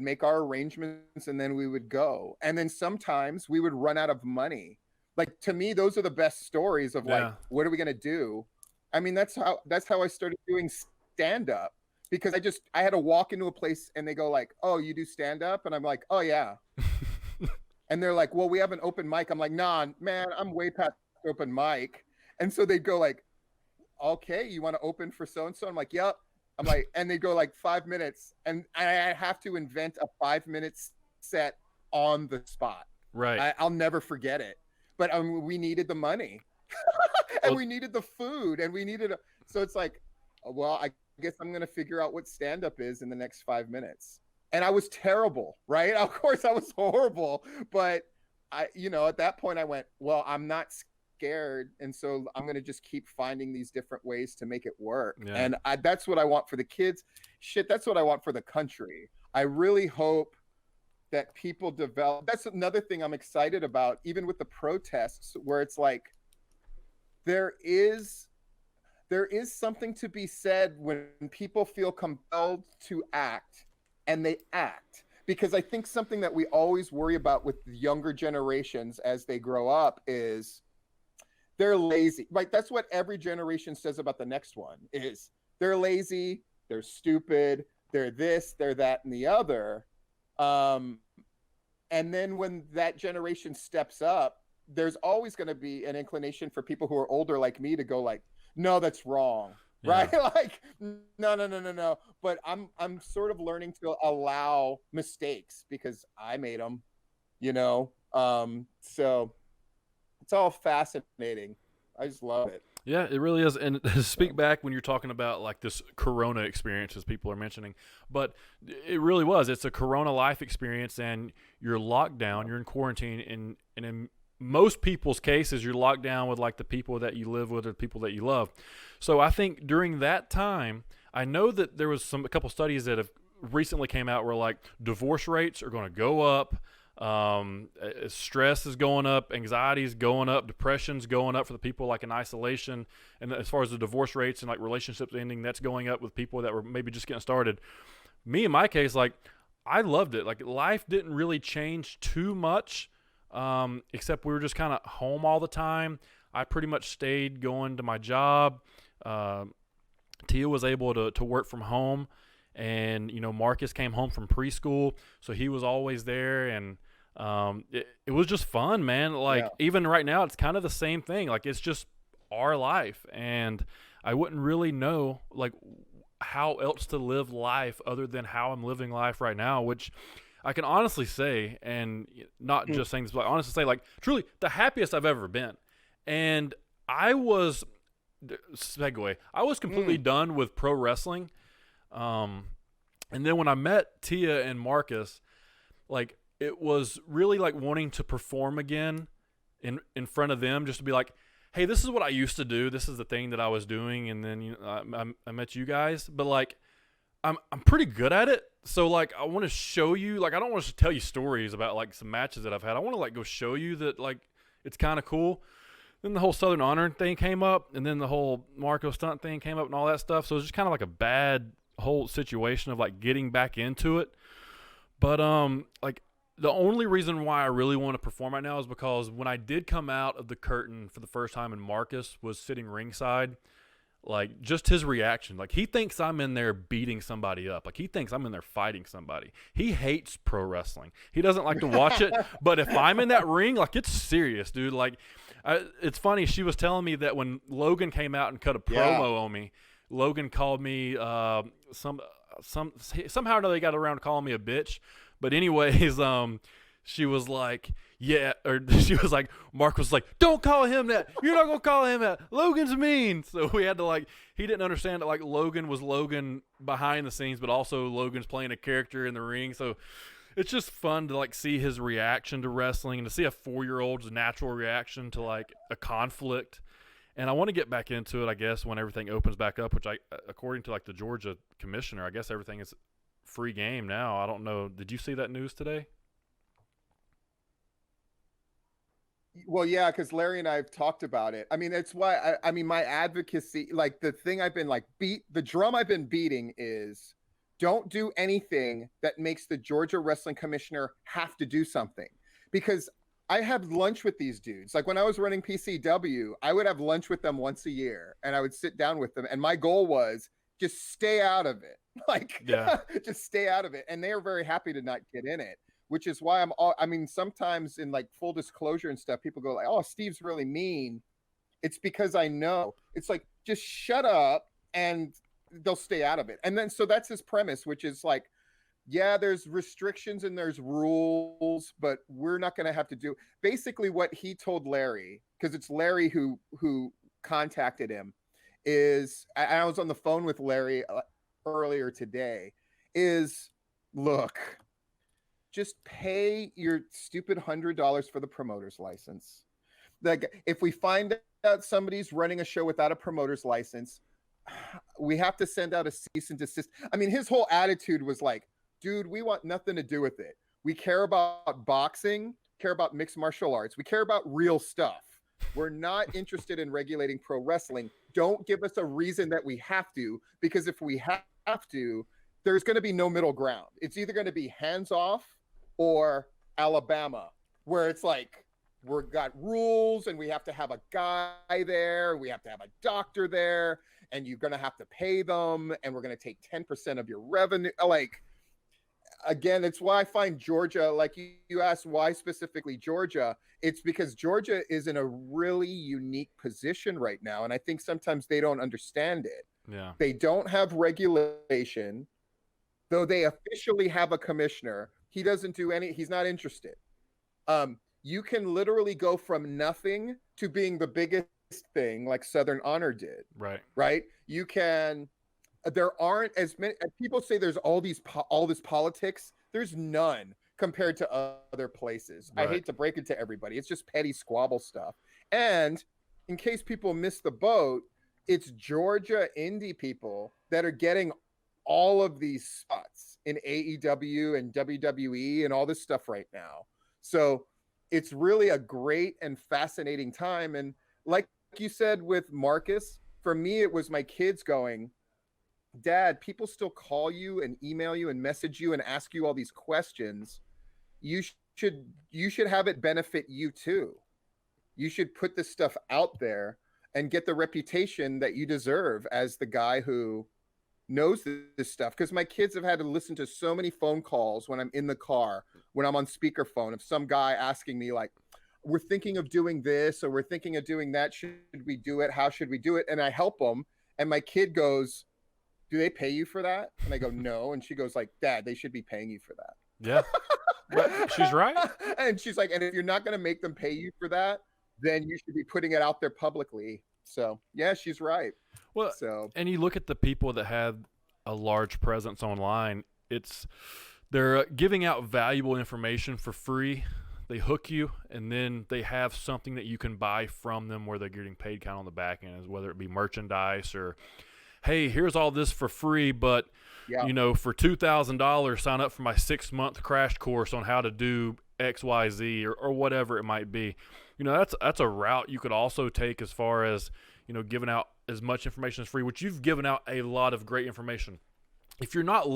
make our arrangements, and then we would go. And then sometimes we would run out of money. Like, to me, those are the best stories of like, what are we going to do? I mean, that's how I started doing stand up, because I had to walk into a place and they go like, "Oh, you do stand up?" And I'm like, "Oh yeah." And they're like, "Well, we have an open mic." I'm like, "Nah, man, I'm way past open mic." And so they'd go like, "Okay, you want to open for so-and-so?" I'm like, "Yep." I'm like, and they go like 5 minutes, and I have to invent a 5 minute set on the spot. Right. I'll never forget it. But we needed the money, and we needed the food, and so it's like, well, I guess I'm gonna figure out what stand-up is in the next 5 minutes. And I was terrible, right? Of course, I was horrible, but at that point, I went, well, I'm not scared, and so I'm going to just keep finding these different ways to make it work. Yeah. And that's what I want for the kids. Shit, that's what I want for the country. I really hope that people develop. That's another thing I'm excited about, even with the protests, where it's like there is something to be said when people feel compelled to act, and they act. Because I think something that we always worry about with the younger generations as they grow up is they're lazy. Like, that's what every generation says about the next one, is they're lazy, they're stupid, they're this, they're that, and the other. And then when that generation steps up, there's always going to be an inclination for people who are older like me to go like, "No, that's wrong." Yeah. Right? Like, no. But I'm sort of learning to allow mistakes because I made them, so it's all fascinating. I just love it. Yeah, it really is. And to speak back when you're talking about like this Corona experience, as people are mentioning, but it really was. It's a Corona life experience, and you're locked down, you're in quarantine, and in most people's cases, you're locked down with like the people that you live with or the people that you love. So I think during that time, I know that there was a couple studies that have recently came out where like divorce rates are going to go up. Stress is going up, anxiety is going up, depression's going up for the people like in isolation. And as far as the divorce rates and like relationships ending, that's going up with people that were maybe just getting started. Me, in my case, like I loved it. Like life didn't really change too much, except we were just kind of home all the time. I pretty much stayed going to my job. Tia was able to work from home, and Marcus came home from preschool, so he was always there, and it was just fun, man. Like even right now, it's kind of the same thing. Like it's just our life, and I wouldn't really know like how else to live life other than how I'm living life right now, which I can honestly say, and not just saying this, but honestly say, like truly the happiest I've ever been. And I was completely done with pro wrestling. And then when I met Tia and Marcus, like it was really like wanting to perform again in front of them, just to be like, hey, this is what I used to do. This is the thing that I was doing. And then I met you guys, but like I'm pretty good at it. So like I want to show you, like I don't want to tell you stories about like some matches that I've had. I want to like go show you that like it's kind of cool. Then the whole Southern Honor thing came up, and then the whole Marco stunt thing came up and all that stuff. So it was just kind of like a bad whole situation of like getting back into it. But like the only reason why I really want to perform right now is because when I did come out of the curtain for the first time and Marcus was sitting ringside, Like, just his reaction. Like, he thinks I'm in there beating somebody up. Like, he thinks I'm in there fighting somebody. He hates pro wrestling. He doesn't like to watch it. But if I'm in that ring, like, it's serious, dude. Like, it's funny. She was telling me that when Logan came out and cut a promo on me, Logan called me somehow or another, they got around to calling me a bitch. But anyways, she was like, yeah, or she was like, Mark was like, don't call him that. You're not going to call him that. Logan's mean. So we had to, like, he didn't understand that, like, Logan was Logan behind the scenes, but also Logan's playing a character in the ring. So it's just fun to, like, see his reaction to wrestling and to see a 4-year-old's natural reaction to, like, a conflict. And I want to get back into it, I guess, when everything opens back up, which according to, like, the Georgia commissioner, I guess everything is free game now. I don't know. Did you see that news today? Well, yeah, because Larry and I have talked about it. I mean, it's why I mean, my advocacy, like the thing I've been like the drum I've been beating is don't do anything that makes the Georgia Wrestling Commissioner have to do something. Because I have lunch with these dudes. Like when I was running PCW, I would have lunch with them once a year and I would sit down with them. And my goal was just stay out of it. Like, just stay out of it. And they are very happy to not get in it. Which is why I mean, sometimes in like full disclosure and stuff, people go like, oh, Steve's really mean. It's because I know. It's like, just shut up and they'll stay out of it. And then, so that's his premise, which is like, yeah, there's restrictions and there's rules, but we're not going to have to do basically what he told Larry, because it's Larry who contacted him, is I was on the phone with Larry earlier today, is look, just pay your stupid $100 for the promoter's license. Like, if we find out somebody's running a show without a promoter's license, we have to send out a cease and desist. I mean, his whole attitude was like, dude, we want nothing to do with it. We care about boxing, care about mixed martial arts. We care about real stuff. We're not interested in regulating pro wrestling. Don't give us a reason that we have to, because if we have to, there's going to be no middle ground. It's either going to be hands off or Alabama, where it's like, we've got rules and we have to have a guy there. We have to have a doctor there and you're going to have to pay them. And we're going to take 10% of your revenue. Like, again, it's why I find Georgia, like you asked why specifically Georgia, it's because Georgia is in a really unique position right now. And I think sometimes they don't understand it. Yeah. They don't have regulation, though they officially have a commissioner. He doesn't do he's not interested. You can literally go from nothing to being the biggest thing like Southern Honor did. Right. You can, there aren't as many people say there's all this politics. There's none compared to other places. Right. I hate to break it to everybody. It's just petty squabble stuff. And in case people miss the boat, it's Georgia indie people that are getting all of these spots in AEW and WWE and all this stuff right now. So it's really a great and fascinating time. And like you said with Marcus, for me, it was my kids going, Dad, people still call you and email you and message you and ask you all these questions. You should have it benefit you too. You should put this stuff out there and get the reputation that you deserve as the guy who knows this stuff. Because my kids have had to listen to so many phone calls when I'm in the car, when I'm on speakerphone, of some guy asking me like, we're thinking of doing this or we're thinking of doing that. Should we do it? How should we do it? And I help them. And my kid goes, do they pay you for that? And I go, no. And she goes like, Dad, they should be paying you for that. Yeah. But she's right. And she's like, and if you're not going to make them pay you for that, then you should be putting it out there publicly. So yeah, she's right. Well, and you look at the people that have a large presence online, they're giving out valuable information for free. They hook you, and then they have something that you can buy from them where they're getting paid kind of on the back end, whether it be merchandise or, hey, here's all this for free, but you know, for $2,000, sign up for my 6-month crash course on how to do XYZ or whatever it might be. You know, that's a route you could also take as far as, you know, giving out as much information as free, which you've given out a lot of great information. If you're not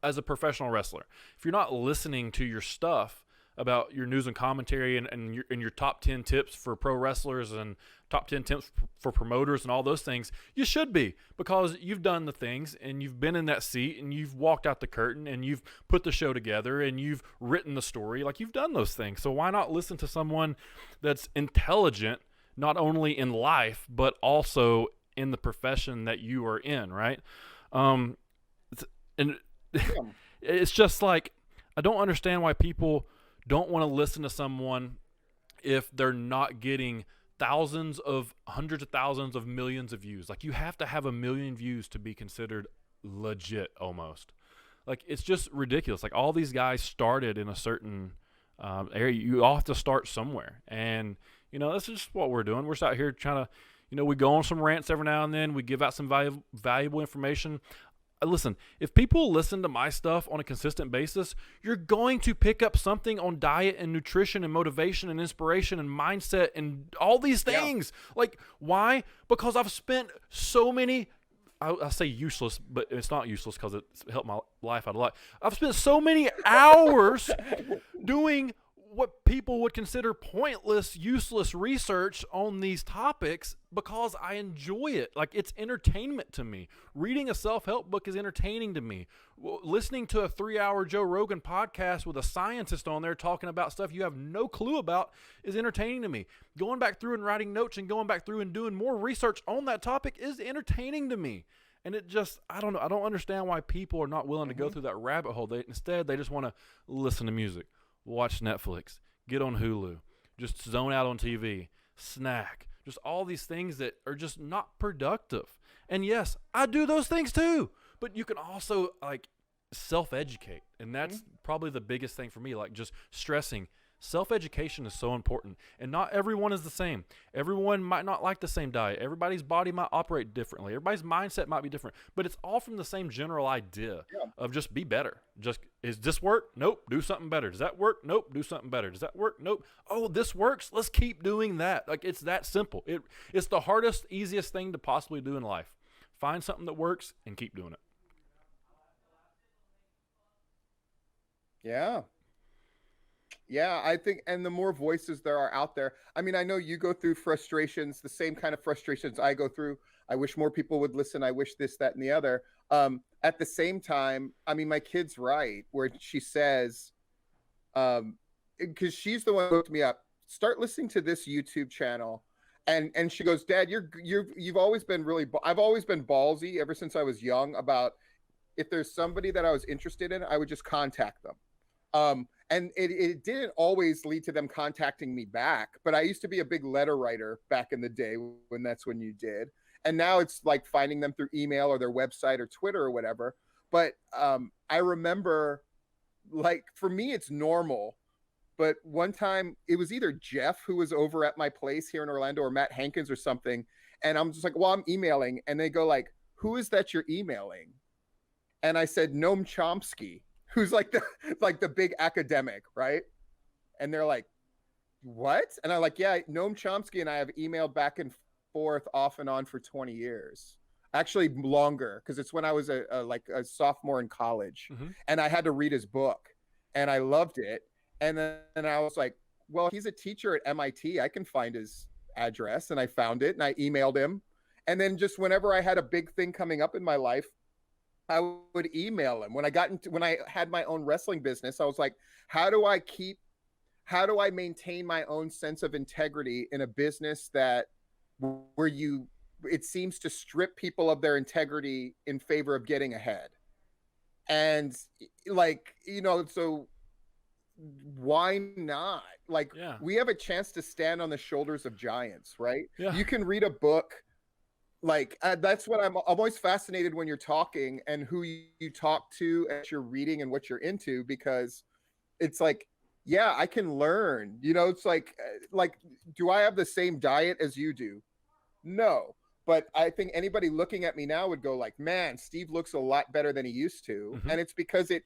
as a professional wrestler, if you're not listening to your stuff, about your news and commentary and your top 10 tips for pro wrestlers and top 10 tips for promoters and all those things, you should be, because you've done the things and you've been in that seat and you've walked out the curtain and you've put the show together and you've written the story. Like, you've done those things. So why not listen to someone that's intelligent, not only in life, but also in the profession that you are in, right? And it's just like, I don't understand why people don't want to listen to someone if they're not getting thousands of, hundreds of thousands of millions of views. Like, you have to have 1 million views to be considered legit almost. Like, it's just ridiculous. Like, all these guys started in a certain area. You all have to start somewhere. And, this is just what we're doing. We're just out here trying to, we go on some rants every now and then. We give out some valuable information. Listen, if people listen to my stuff on a consistent basis, you're going to pick up something on diet and nutrition and motivation and inspiration and mindset and all these things. Yeah. Like, why? Because I've spent so many, I say useless, but it's not useless because it's helped my life out a lot. I've spent so many hours doing what people would consider pointless, useless research on these topics because I enjoy it. Like, it's entertainment to me. Reading a self-help book is entertaining to me. Listening to a 3-hour Joe Rogan podcast with a scientist on there talking about stuff you have no clue about is entertaining to me. Going back through and writing notes and going back through and doing more research on that topic is entertaining to me. And it just, I don't know. I don't understand why people are not willing to go through that rabbit hole. Instead, they just want to listen to music, watch Netflix, get on Hulu, just zone out on TV, snack, just all these things that are just not productive. And yes, I do those things too, but you can also like self-educate. And that's probably the biggest thing for me, like just stressing. Self-education is so important, and not everyone is the same. Everyone might not like the same diet. Everybody's body might operate differently. Everybody's mindset might be different, but it's all from the same general idea of just be better. Just, is this work? Nope. Do something better. Does that work? Nope. Do something better. Does that work? Nope. Oh, this works. Let's keep doing that. Like, it's that simple. It's the hardest, easiest thing to possibly do in life. Find something that works and keep doing it. Yeah. Yeah, I think, and the more voices there are out there, I mean, I know you go through frustrations, the same kind of frustrations I go through. I wish more people would listen. I wish this, that, and the other. At the same time, I mean, my kid's right, where she says, because she's the one who hooked me up, start listening to this YouTube channel. And she goes, Dad, you've always been I've always been ballsy ever since I was young about if there's somebody that I was interested in, I would just contact them. And it didn't always lead to them contacting me back, but I used to be a big letter writer back in the day when that's when you did. And now it's like finding them through email or their website or Twitter or whatever. But I remember, like, for me, it's normal. But one time it was either Jeff, who was over at my place here in Orlando, or Matt Hankins or something. And I'm just like, well, I'm emailing. And they go like, who is that you're emailing? And I said, Noam Chomsky, who's like the big academic, right? And they're like, what? And I'm like, yeah, Noam Chomsky and I have emailed back and forth off and on for 20 years. Actually longer, because it's when I was a sophomore in college. And I had to read his book and I loved it. And then I was like, well, he's a teacher at MIT. I can find his address. And I found it and I emailed him. And then just whenever I had a big thing coming up in my life, I would email him. When I had my own wrestling business, I was like, how do I maintain my own sense of integrity in a business where it seems to strip people of their integrity in favor of getting ahead? And like, so why not? Like, we have a chance to stand on the shoulders of giants, right? Yeah. You can read a book. Like, that's what I'm always fascinated when you're talking and who you talk to as you're reading and what you're into, because it's like, yeah, I can learn, it's like, do I have the same diet as you do? No. But I think anybody looking at me now would go like, man, Steve looks a lot better than he used to. And it's because it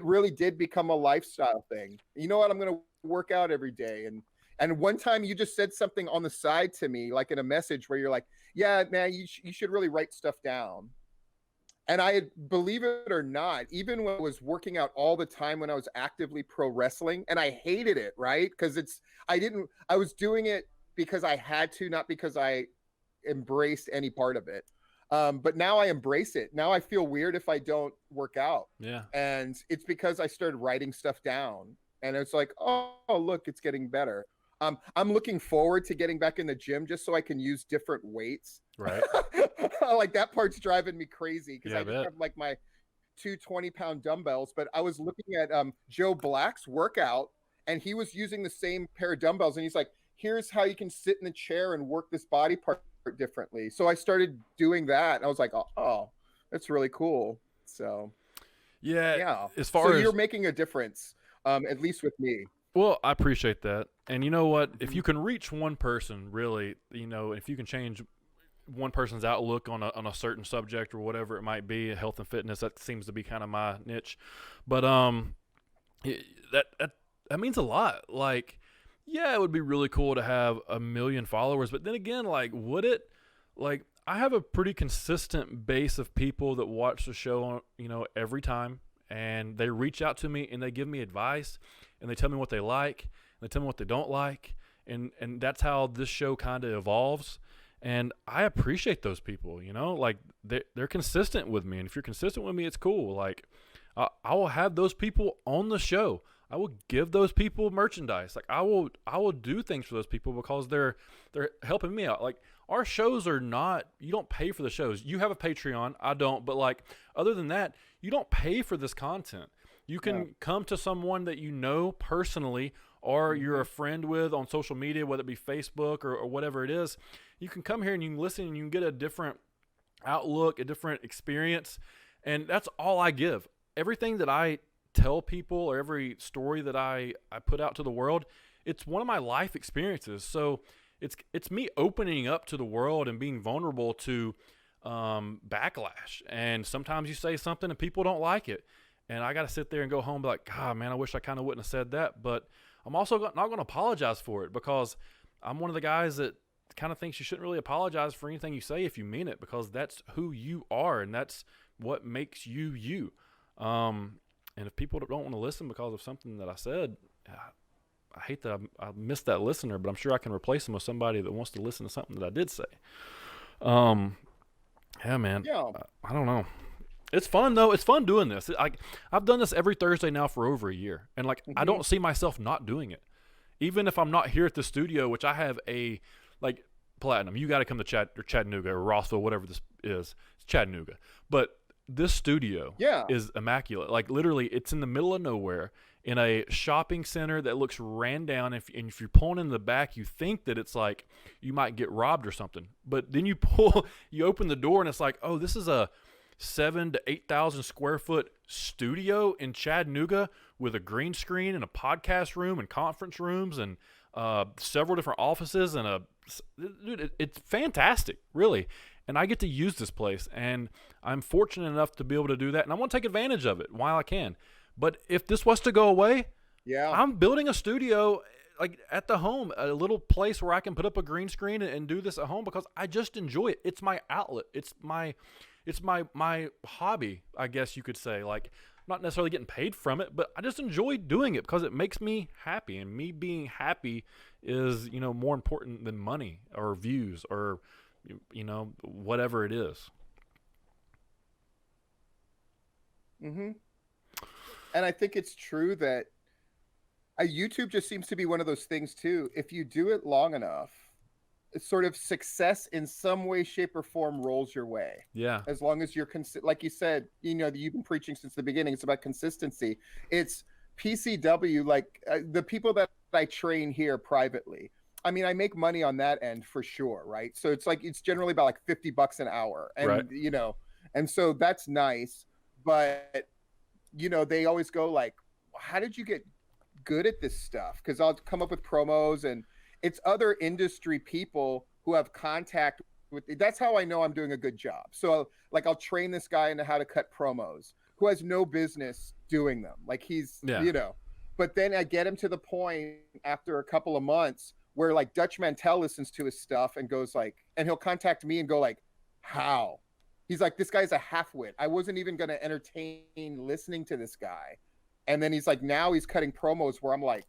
really did become a lifestyle thing. You know what? I'm going to work out every day. And one time you just said something on the side to me, like in a message where you're like, yeah, man, you should really write stuff down. And believe it or not, even when I was working out all the time when I was actively pro wrestling, and I hated it, right? Because I was doing it because I had to, not because I embraced any part of it. But now I embrace it. Now I feel weird if I don't work out. Yeah. And it's because I started writing stuff down. And it's like, oh, look, it's getting better. I'm looking forward to getting back in the gym just so I can use different weights. Right. Like that part's driving me crazy because Yeah, I just have like my two 20-pound dumbbells. But I was looking at Joe Black's workout, and he was using the same pair of dumbbells, and he's like, here's how you can sit in the chair and work this body part differently. So I started doing that, and I was like, oh, that's really cool. So yeah. As far as you're making a difference, at least with me. Well, I appreciate that. And you know what? If you can reach one person, really, if you can change one person's outlook on a certain subject or whatever it might be, health and fitness, that seems to be kind of my niche. But that means a lot. Like, yeah, it would be really cool to have 1 million followers, but then again, like, would it? Like, I have a pretty consistent base of people that watch the show, every time, and they reach out to me and they give me advice, and they tell me what they like, and they tell me what they don't like, and that's how this show kind of evolves. And I appreciate those people, like they're consistent with me. And if you're consistent with me, it's cool. Like I will have those people on the show. I will give those people merchandise. Like I will do things for those people because they're helping me out. Like our shows are not, you don't pay for the shows. You have a Patreon, I don't, but like other than that, you don't pay for this content. You can come to someone that you know personally, or you're a friend with on social media, whether it be Facebook or whatever it is. You can come here and you can listen and you can get a different outlook, a different experience. And that's all I give. Everything that I tell people or every story that I put out to the world, it's one of my life experiences. So it's me opening up to the world and being vulnerable to backlash. And sometimes you say something and people don't like it. And I got to sit there and go home and be like, God, man, I wish I kind of wouldn't have said that. But I'm also not going to apologize for it, because I'm one of the guys that kind of thinks you shouldn't really apologize for anything you say if you mean it, because that's who you are and that's what makes you you. And if people don't want to listen because of something that I said, I hate that I missed that listener, but I'm sure I can replace them with somebody that wants to listen to something that I did say. Yeah, man. Yeah. I don't know. It's fun though. It's fun doing this. I've done this every Thursday now for over a year, and I don't see myself not doing it. Even if I'm not here at the studio, which I have Platinum, you got to come to Chattanooga or Rossville, whatever this is. It's Chattanooga. But this studio is immaculate. Like literally, it's in the middle of nowhere in a shopping center that looks ran down. And if you're pulling in the back, you think that it's like you might get robbed or something. But then you open the door and it's like, oh, this is a 7,000 to 8,000 square foot studio in Chattanooga with a green screen and a podcast room and conference rooms and several different offices and dude, it's fantastic, really. And I get to use this place, and I'm fortunate enough to be able to do that, and I want to take advantage of it while I can. But if this was to go away, I'm building a studio like at the home, a little place where I can put up a green screen and do this at home, because I just enjoy it. It's my outlet. It's my hobby, I guess you could say. Like, not necessarily getting paid from it, but I just enjoy doing it because it makes me happy, and me being happy is, more important than money or views or, whatever it is. And I think it's true that YouTube just seems to be one of those things too. If you do it long enough, sort of success in some way, shape, or form rolls your way. Yeah. As long as you're like you said, you've been preaching since the beginning. It's about consistency. It's PCW, like the people that I train here privately. I mean, I make money on that end for sure, right? So it's generally about like $50 an hour, and right. And so that's nice. But they always go like, "How did you get good at this stuff?" Because I'll come up with promos, and it's other industry people who have contact with. That's how I know I'm doing a good job. So I'll train this guy into how to cut promos, who has no business doing them. Like he's, but then I get him to the point after a couple of months where like Dutch Mantel listens to his stuff and goes like, and he'll contact me and go like, how? He's like, this guy's a halfwit. I wasn't even going to entertain listening to this guy. And then he's like, now he's cutting promos where I'm like,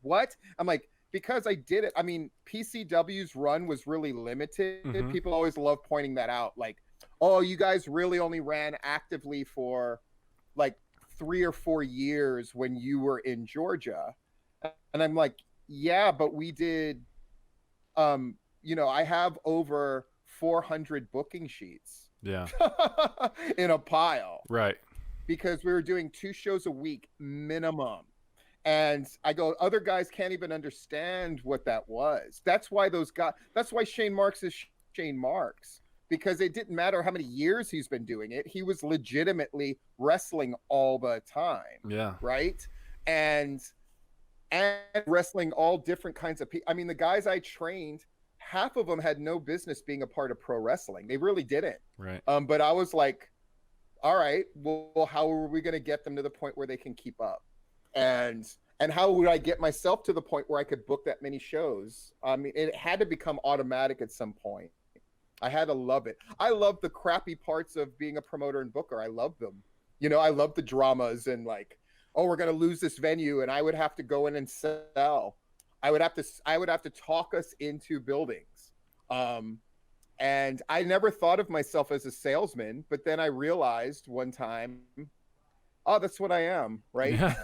what? I'm like, because I did it. I mean, PCW's run was really limited. Mhm. People always love pointing that out. Like, oh, you guys really only ran actively for like 3 or 4 years when you were in Georgia. And I'm like, yeah, but we did, I have over 400 booking sheets Yeah. in a pile Right. because we were doing 2 shows a week minimum. And I go, other guys can't even understand what that was. That's why Shane Marks is Shane Marks, because it didn't matter how many years he's been doing it. He was legitimately wrestling all the time. Yeah. Right. And wrestling all different kinds of people. I mean, the guys I trained, half of them had no business being a part of pro wrestling. They really didn't. Right. But I was like, all right, well, how are we going to get them to the point where they can keep up? And how would I get myself to the point where I could book that many shows? I mean, it had to become automatic at some point. I had to love it. I love the crappy parts of being a promoter and booker. I love them. I love the dramas and like, oh, we're going to lose this venue, and I would have to go in and sell. I would have to talk us into buildings. And I never thought of myself as a salesman, but then I realized one time, oh, that's what I am, right? Yeah.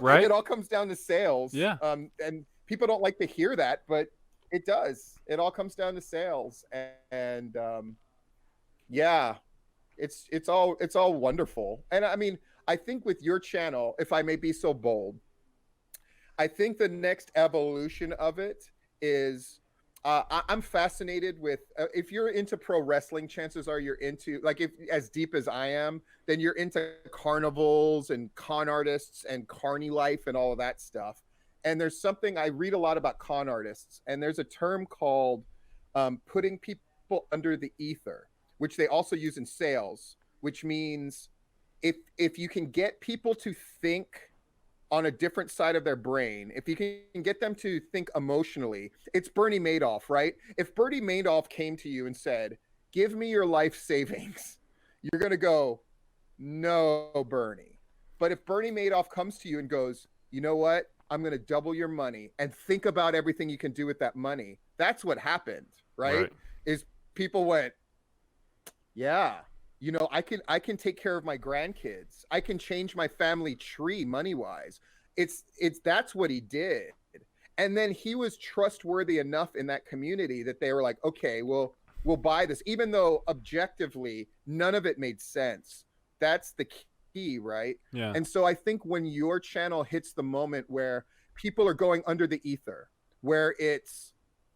Right. It all comes down to sales. Yeah. And people don't like to hear that, but it does. It all comes down to sales. And yeah, it's all wonderful. And I mean, I think with your channel, if I may be so bold, I think the next evolution of it is I'm fascinated with if you're into pro wrestling, chances are you're into, like, if as deep as I am, then you're into carnivals and con artists and carny life and all of that stuff. And there's something, I read a lot about con artists, and there's a term called putting people under the ether, which they also use in sales, which means if you can get people to think on a different side of their brain, if you can get them to think emotionally, it's Bernie Madoff, right? If Bernie Madoff came to you and said, give me your life savings, you're going to go, no, Bernie. But if Bernie Madoff comes to you and goes, you know what? I'm going to double your money and think about everything you can do with that money. That's what happened, right? Is people went, yeah, I can take care of my grandkids. I can change my family tree money-wise. That's what he did. And then he was trustworthy enough in that community that they were like, okay, well, we'll buy this, even though objectively none of it made sense. That's the key, right? Yeah. And so I think when your channel hits the moment where people are going under the ether, where it's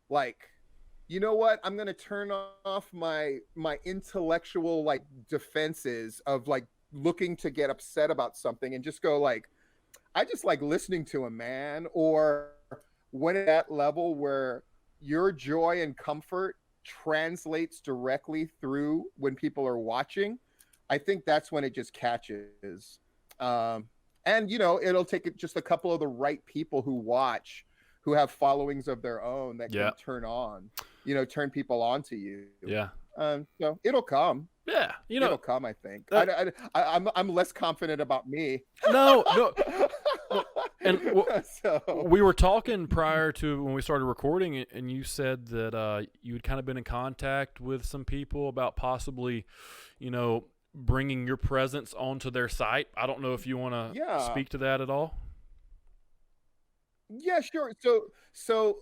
like, you know what? I'm going to turn off my intellectual like defenses of like looking to get upset about something and just go like, I just like listening to a man. Or when at that level where your joy and comfort translates directly through when people are watching, I think that's when it just catches. And it'll take just a couple of the right people who watch, who have followings of their own that can turn people on to you. Yeah. So it'll come. Yeah. It'll come, I think. I'm less confident about me. No. And so we were talking prior to when we started recording, and you said that you had kind of been in contact with some people about possibly, bringing your presence onto their site. I don't know if you want to speak to that at all. Yeah, sure. So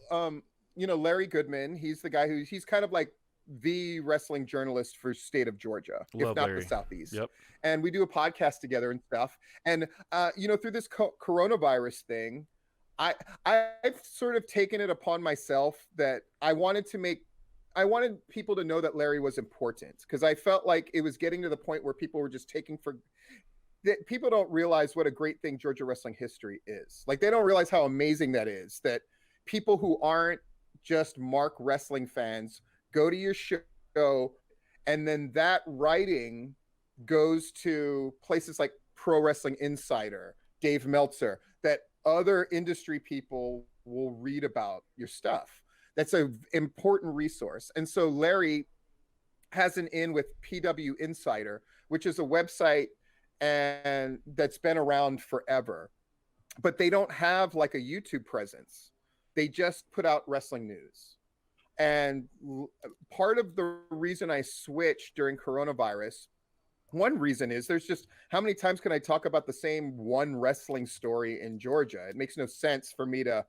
Larry Goodman, he's the guy he's kind of like the wrestling journalist for state of Georgia, if not Larry. the Southeast. Yep. And we do a podcast together and stuff. And through this coronavirus thing, I've sort of taken it upon myself that I wanted people to know that Larry was important, because I felt like it was getting to the point where people were just taking for that people don't realize what a great thing Georgia wrestling history is. Like, they don't realize how amazing that is, that people who aren't just Mark wrestling fans go to your show, and then that writing goes to places like Pro Wrestling Insider, Dave Meltzer, that other industry people will read about your stuff. That's an important resource. And so Larry has an in with PW Insider, which is a website and that's been around forever, but they don't have like a YouTube presence. They just put out wrestling news. And part of the reason I switched during coronavirus, one reason is there's just how many times can I talk about the same one wrestling story in Georgia? It makes no sense for me to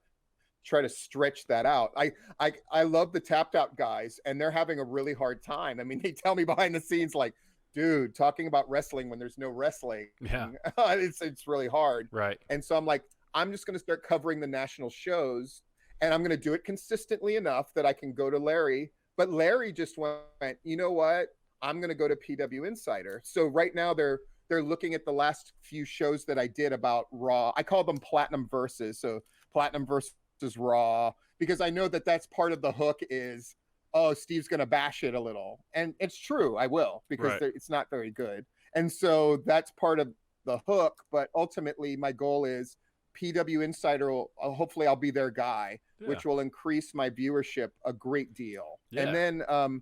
try to stretch that out. I love the Tapped Out guys, and they're having a really hard time. I mean, they tell me behind the scenes like, dude, talking about wrestling when there's no wrestling, it's really hard. Right. And so I'm like, I'm just going to start covering the national shows, and I'm going to do it consistently enough that I can go to Larry. But Larry just went, you know what? I'm going to go to PW Insider. So right now they're looking at the last few shows that I did about Raw. I call them Platinum Versus. So Platinum versus Raw, because I know that that's part of the hook is, oh, Steve's going to bash it a little. And it's true. I will, because it's not very good. And so that's part of the hook. But ultimately my goal is PW Insider will, hopefully I'll be their guy, which will increase my viewership a great deal. And then,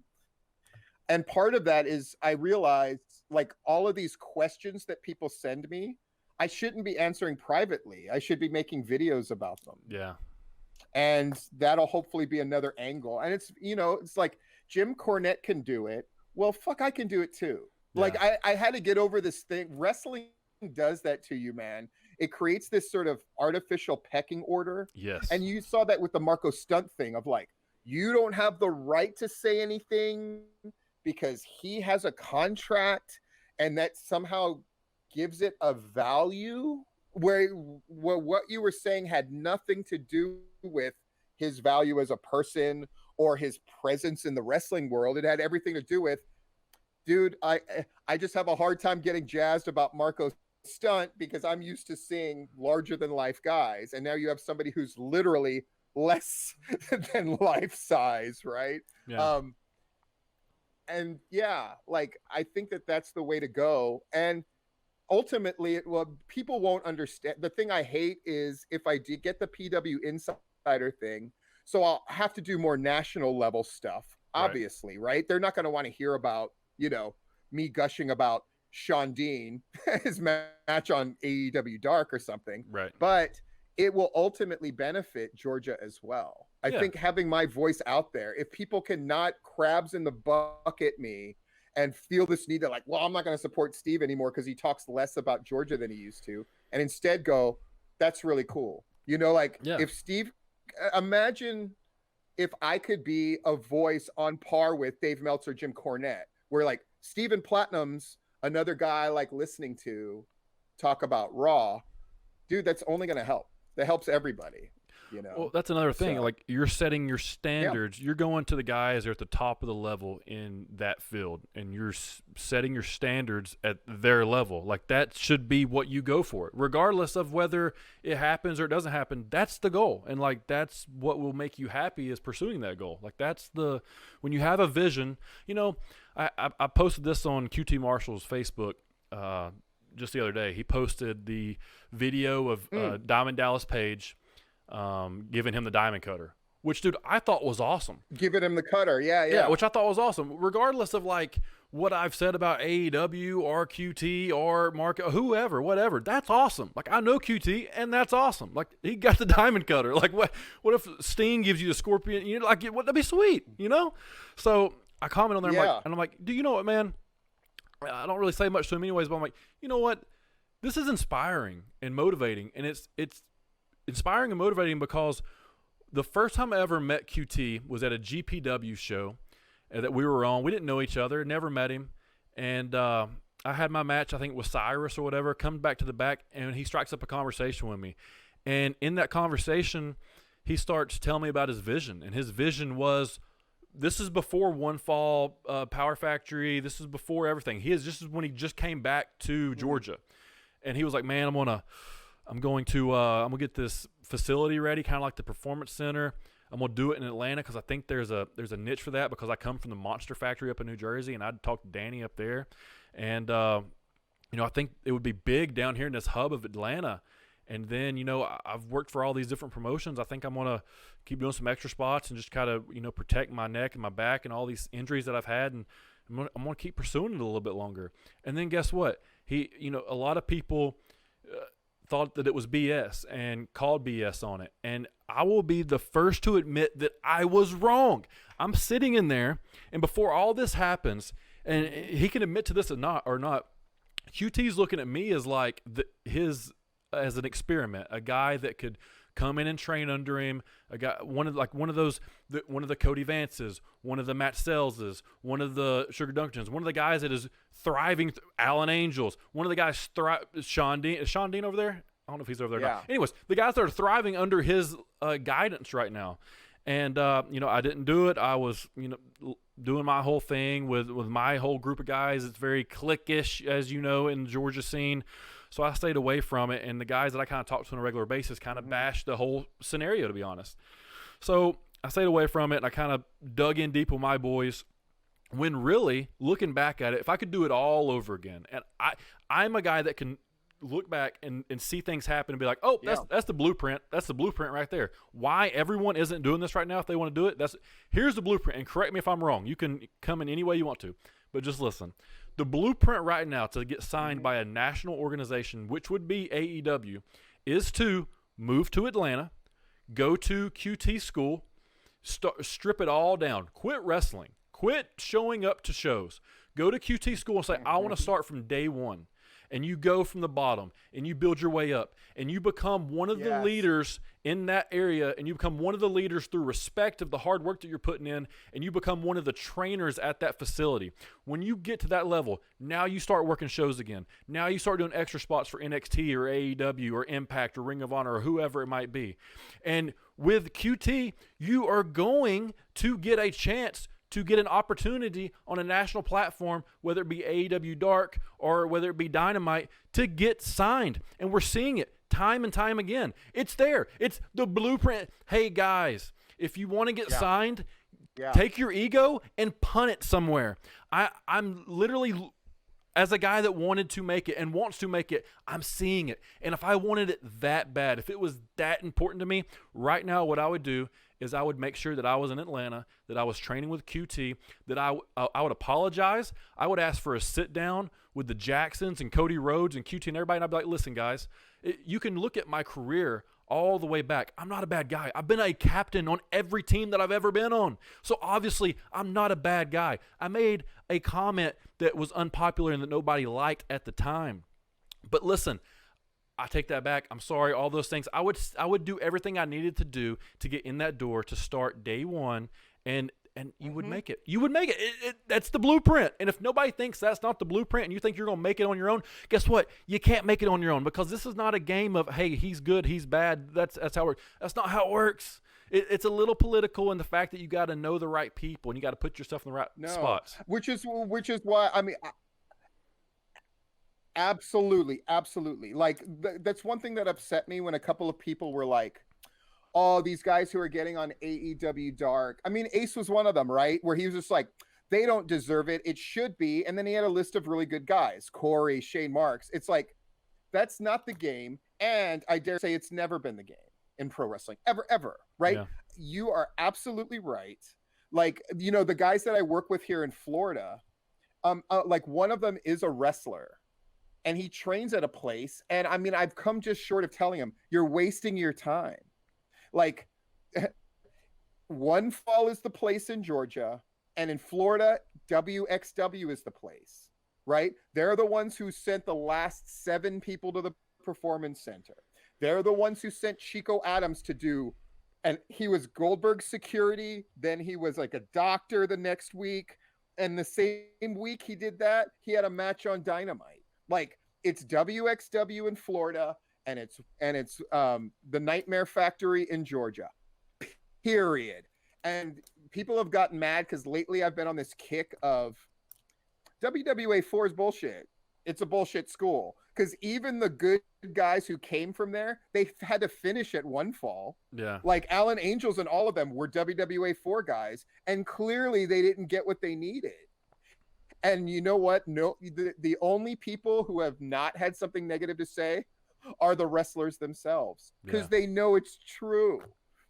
and part of that is I realized like all of these questions that people send me, I shouldn't be answering privately. I should be making videos about them. Yeah. And that'll hopefully be another angle. And it's, you know, it's like Jim Cornette can do it. Well, fuck, I can do it too. Yeah. Like I had to get over this thing. Wrestling does that to you, man. It creates this sort of artificial pecking order. Yes. And you saw that with the Marco Stunt thing of like, you don't have the right to say anything because he has a contract, and that somehow gives it a value where what you were saying had nothing to do with his value as a person or his presence in the wrestling world. It had everything to do with, dude, I just have a hard time getting jazzed about Marco Stunt because I'm used to seeing larger than life guys, and now you have somebody who's literally less than life size, right? Yeah. And yeah, like I think that that's the way to go. And ultimately, people won't understand. The thing I hate is if I do get the PW Insider thing, so I'll have to do more national level stuff, obviously, right? They're not going to want to hear about, you know, me gushing about Sean Dean, his match on AEW Dark or something. Right. But it will ultimately benefit Georgia as well. I think having my voice out there, if people cannot crabs in the bucket me and feel this need to like, well, I'm not going to support Steve anymore because he talks less about Georgia than he used to, and instead go, that's really cool. You know, like if Steve, imagine if I could be a voice on par with Dave Meltzer, Jim Cornette, where like Steven Platinum's another guy I like listening to talk about Raw. Dude, that's only going to help. That helps everybody. You know? Well, that's another thing. Like you're setting your standards. You're going to the guys that are at the top of the level in that field, and you're setting your standards at their level. Like that should be what you go for, regardless of whether it happens or it doesn't happen. That's the goal, and like that's what will make you happy is pursuing that goal. Like that's when you have a vision. You know, I posted this on QT Marshall's Facebook just the other day. He posted the video of Diamond Dallas Page giving him the diamond cutter, which, dude, I thought was awesome. Giving him the cutter, yeah, which I thought was awesome, regardless of like what I've said about AEW or QT or Marco, whoever, whatever. That's awesome. Like I know QT, and that's awesome. Like he got the diamond cutter. Like what if Sting gives you the scorpion? You know, like that'd be sweet, you know. So I comment on there, and I'm like, do you know what, man? I don't really say much to him anyways, but I'm like, you know what? This is inspiring and motivating, and it's inspiring and motivating because the first time I ever met QT was at a GPW show that we were on. We didn't know each other, never met him, and I had my match, I think it was Cyrus or whatever, comes back to the back, and he strikes up a conversation with me. And in that conversation, he starts telling me about his vision, and his vision was, this is before One Fall Power Factory. This is before everything. This is when he just came back to Georgia, and he was like, "Man, I'm going to get this facility ready, kind of like the Performance Center. I'm gonna do it in Atlanta because I think there's a niche for that because I come from the Monster Factory up in New Jersey, and I'd talk to Danny up there, and you know, I think it would be big down here in this hub of Atlanta." And then, you know, I've worked for all these different promotions. I think I'm going to keep doing some extra spots and just kind of, you know, protect my neck and my back and all these injuries that I've had. And I'm gonna keep pursuing it a little bit longer. And then guess what? A lot of people thought that it was BS and called BS on it. And I will be the first to admit that I was wrong. I'm sitting in there, and before all this happens, and he can admit to this or not, QT's looking at me as like as an experiment, a guy that could come in and train under him, a guy, one of the Cody Vances, one of the Matt Selleses, one of the Sugar Dunkertons, one of the guys that is thriving, Alan Angels, one of the guys Sean Dean. Is Sean Dean over there? I don't know if he's over there. Yeah. Or not. Anyways, the guys that are thriving under his guidance right now. And I didn't do it. I was doing my whole thing with my whole group of guys. It's very cliquish, as you know, in the Georgia scene. So I stayed away from it, and the guys that I kind of talked to on a regular basis kind of bashed the whole scenario, to be honest. So I stayed away from it, and I kind of dug in deep with my boys, when really, looking back at it, if I could do it all over again, and I'm a guy that can look back and see things happen and be like, oh, that's the blueprint. That's the blueprint right there. Why everyone isn't doing this right now if they want to do it, here's the blueprint, and correct me if I'm wrong. You can come in any way you want to, but just listen. The blueprint right now to get signed by a national organization, which would be AEW, is to move to Atlanta, go to QT school, strip it all down, quit wrestling, quit showing up to shows, go to QT school and say, I want to start from day one. And you go from the bottom, and you build your way up, and you become one of the leaders in that area, and you become one of the leaders through respect of the hard work that you're putting in, and you become one of the trainers at that facility. When you get to that level, now you start working shows again. Now you start doing extra spots for NXT or AEW or Impact or Ring of Honor or whoever it might be. And with QT, you are going to get a chance to get an opportunity on a national platform, whether it be AEW Dark or whether it be Dynamite, to get signed. And we're seeing it time and time again. It's there. It's the blueprint. Hey, guys, if you want to get signed, take your ego and punt it somewhere. I'm literally, as a guy that wanted to make it and wants to make it, I'm seeing it. And if I wanted it that bad, if it was that important to me, right now what I would do is I would make sure that I was in Atlanta, that I was training with QT, that I would apologize. I would ask for a sit-down with the Jacksons and Cody Rhodes and QT and everybody, and I'd be like, listen, guys, you can look at my career all the way back. I'm not a bad guy. I've been a captain on every team that I've ever been on. So obviously, I'm not a bad guy. I made a comment that was unpopular and that nobody liked at the time. But listen, I take that back. I'm sorry, all those things. I would do everything I needed to do to get in that door to start day one, and you would make it. You would make it. That's the blueprint. And if nobody thinks that's not the blueprint and you think you're going to make it on your own, guess what? You can't make it on your own, because this is not a game of, hey, he's good, he's bad. That's how it works. That's not how it works. It's a little political in the fact that you got to know the right people and you got to put yourself in the right spots. Which is why, I mean, absolutely. Like, that's one thing that upset me when a couple of people were like, oh, these guys who are getting on AEW Dark. I mean, Ace was one of them, right? Where he was just like, they don't deserve it. It should be. And then he had a list of really good guys, Corey, Shane Marks. It's like, that's not the game. And I dare say it's never been the game in pro wrestling, ever, right? Yeah. You are absolutely right. Like, the guys that I work with here in Florida, like one of them is a wrestler. And he trains at a place. And I mean, I've come just short of telling him, you're wasting your time. Like, One Fall is the place in Georgia. And in Florida, WXW is the place, right? They're the ones who sent the last 7 people to the Performance Center. They're the ones who sent Chico Adams to do, and he was Goldberg's security. Then he was like a doctor the next week. And the same week he did that, he had a match on Dynamite. Like, it's WXW in Florida, and it's the Nightmare Factory in Georgia, period. And people have gotten mad because lately I've been on this kick of WWA4 is bullshit. It's a bullshit school. Because even the good guys who came from there, they had to finish at One Fall. Yeah. Like Alan Angels and all of them were WWA4 guys, and clearly they didn't get what they needed. And you know what? No, the only people who have not had something negative to say are the wrestlers themselves, because they know it's true.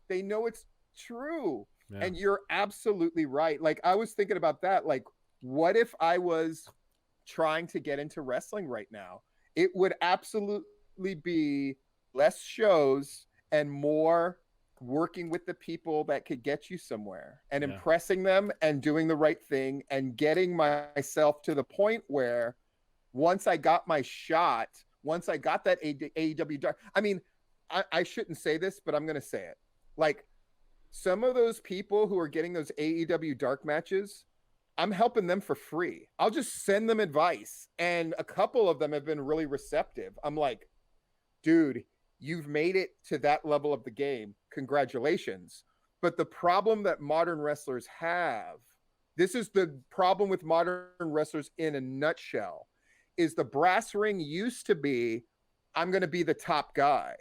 They know it's true. Yeah. And you're absolutely right. Like, I was thinking about that. Like, what if I was trying to get into wrestling right now? It would absolutely be less shows and more working with the people that could get you somewhere and impressing them and doing the right thing and getting myself to the point where once I got my shot, once I got that AEW dark, I mean, I shouldn't say this, but I'm going to say it. Like, some of those people who are getting those AEW dark matches, I'm helping them for free. I'll just send them advice. And a couple of them have been really receptive. I'm like, dude, you've made it to that level of the game. Congratulations. But the problem that modern wrestlers have, this is the problem with modern wrestlers in a nutshell, is the brass ring used to be, I'm going to be the top guy.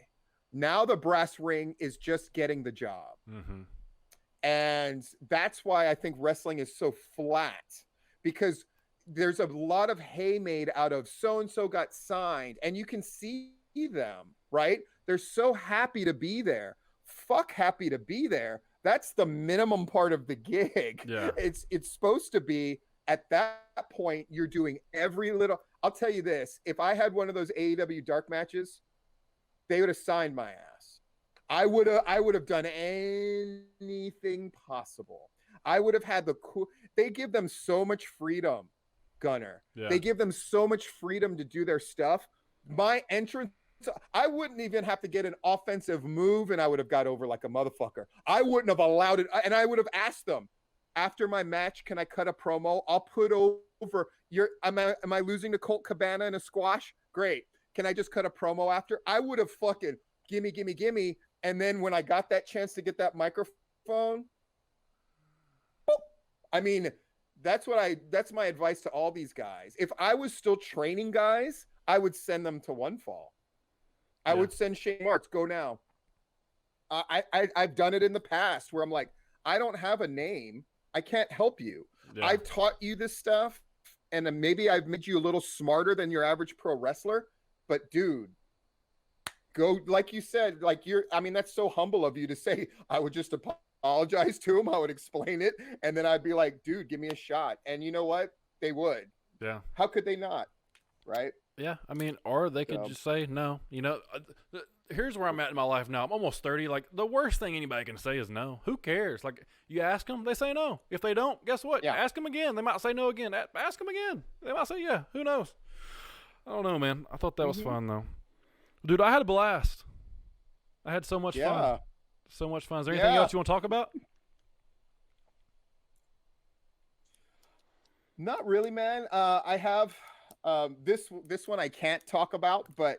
Now the brass ring is just getting the job. Mm-hmm. And that's why I think wrestling is so flat, because there's a lot of hay made out of so-and-so got signed, and you can see them, right? They're so happy to be there. Fuck happy to be there. That's the minimum part of the gig. Yeah. It's supposed to be at that point, you're doing every little, I'll tell you this, if I had one of those AEW dark matches, they would have signed my ass. I would have done anything possible. I would have had the cool, they give them so much freedom, Gunner. Yeah. They give them so much freedom to do their stuff. My entrance, I wouldn't even have to get an offensive move and I would have got over like a motherfucker. I wouldn't have allowed it. And I would have asked them, after my match, can I cut a promo? I'll put over am I losing to Colt Cabana in a squash? Great. Can I just cut a promo after? I would have fucking gimme. And then when I got that chance to get that microphone, boop. I mean, that's my advice to all these guys. If I was still training guys, I would send them to One Fall. I would send Shane Marks, go now. I've done it in the past where I'm like, I don't have a name. I can't help you. Yeah. I've taught you this stuff, and maybe I've made you a little smarter than your average pro wrestler. But dude, go, like you said, like that's so humble of you to say. I would just apologize to him. I would explain it, and then I'd be like, dude, give me a shot. And you know what? They would. Yeah. How could they not? Right? Yeah. I mean, or they could just say no. You know, here's where I'm at in my life now. I'm almost 30. Like, the worst thing anybody can say is no. Who cares? Like, you ask them, they say no. If they don't, guess what? Yeah. Ask them again. They might say no again. Ask them again. They might say yeah. Who knows? I don't know, man. I thought that was fun, though. Dude, I had a blast. I had so much fun. So much fun. Is there anything else you want to talk about? Not really, man. I have this one I can't talk about, but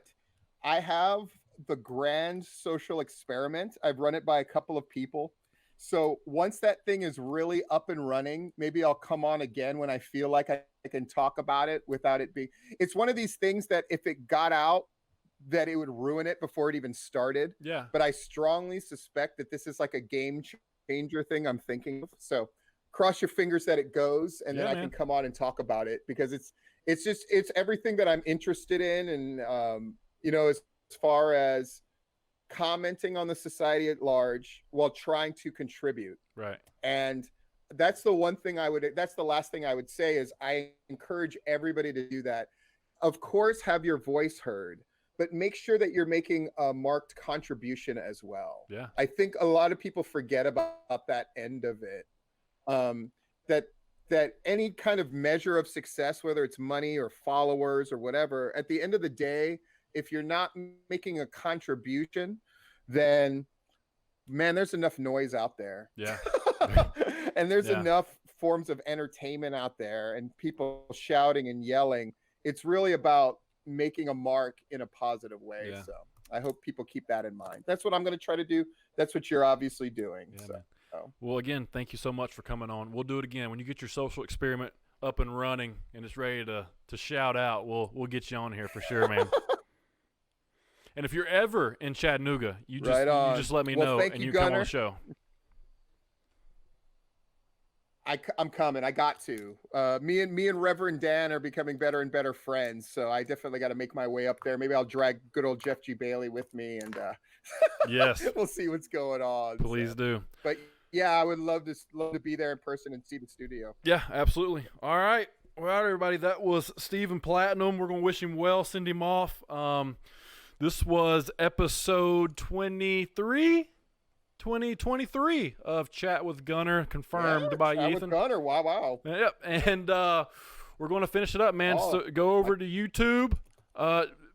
I have the grand social experiment. I've run it by a couple of people. So once that thing is really up and running, maybe I'll come on again when I feel like I can talk about it without it being, it's one of these things that if it got out, that it would ruin it before it even started. Yeah. But I strongly suspect that this is like a game changer thing I'm thinking of. So cross your fingers that it goes, and then I can come on and talk about it, because it's everything that I'm interested in. And, as far as commenting on the society at large while trying to contribute. Right. And that's the last thing I would say is I encourage everybody to do that. Of course, have your voice heard, but make sure that you're making a marked contribution as well. Yeah. I think a lot of people forget about that end of it. That any kind of measure of success, whether it's money or followers or whatever, at the end of the day, if you're not making a contribution, then man, there's enough noise out there. Yeah. And there's enough forms of entertainment out there and people shouting and yelling. It's really about making a mark in a positive way. Yeah. So I hope people keep that in mind. That's what I'm going to try to do. That's what you're obviously doing. Yeah, so. Well, again, thank you so much for coming on. We'll do it again. When you get your social experiment up and running and it's ready to shout out, we'll get you on here for sure, man. And if you're ever in Chattanooga, you just let me know, and you come on the show. I'm coming. I got to. Me and Reverend Dan are becoming better and better friends, so I definitely got to make my way up there. Maybe I'll drag good old Jeff G. Bailey with me, and yes, we'll see what's going on. Please do. But Yeah, I would love to be there in person and see the studio. Yeah, absolutely. All right. Well, everybody, that was Stephen Platinum. We're going to wish him well, send him off. This was episode 2023 of Chat with Gunner, confirmed by Chat Ethan. with Gunner. Wow. Yep. And we're going to finish it up, man. Oh, So go over to YouTube.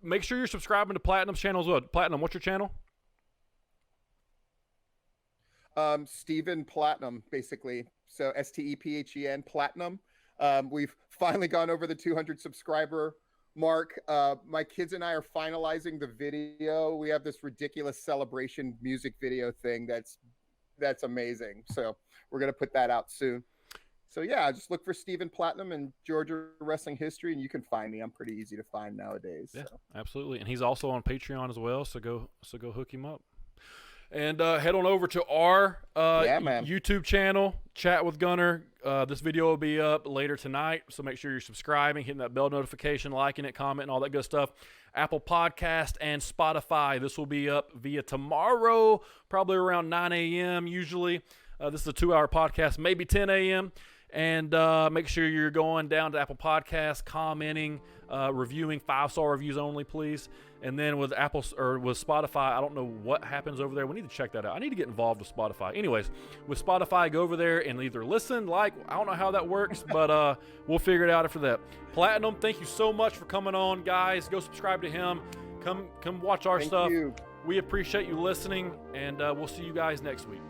Make sure you're subscribing to Platinum's channel as well. Platinum, what's your channel? Stephen Platinum, basically. So STEPHEN Platinum. We've finally gone over the 200 subscriber mark. My kids and I are finalizing the video. We have this ridiculous celebration music video thing that's amazing. So we're gonna put that out soon. So yeah, just look for Stephen Platinum and Georgia Wrestling History, and you can find me. I'm pretty easy to find nowadays. Yeah, so. absolutely. And he's also on Patreon as well. So go hook him up. And head on over to our YouTube channel, Chat with Gunner. This video will be up later tonight, so make sure you're subscribing, hitting that bell notification, liking it, commenting, all that good stuff. Apple Podcast and Spotify. This will be up via tomorrow, probably around 9 a.m. usually. This is a 2-hour podcast, maybe 10 a.m. And make sure you're going down to Apple Podcasts, commenting, reviewing, 5-star reviews only, please. And then with Apple or with Spotify, I don't know what happens over there. We need to check that out. I need to get involved with Spotify. Anyways, with Spotify, go over there and either listen, I don't know how that works, but we'll figure it out after that. Platinum, thank you so much for coming on, guys. Go subscribe to him. Come watch our stuff. Thank you. We appreciate you listening, and we'll see you guys next week.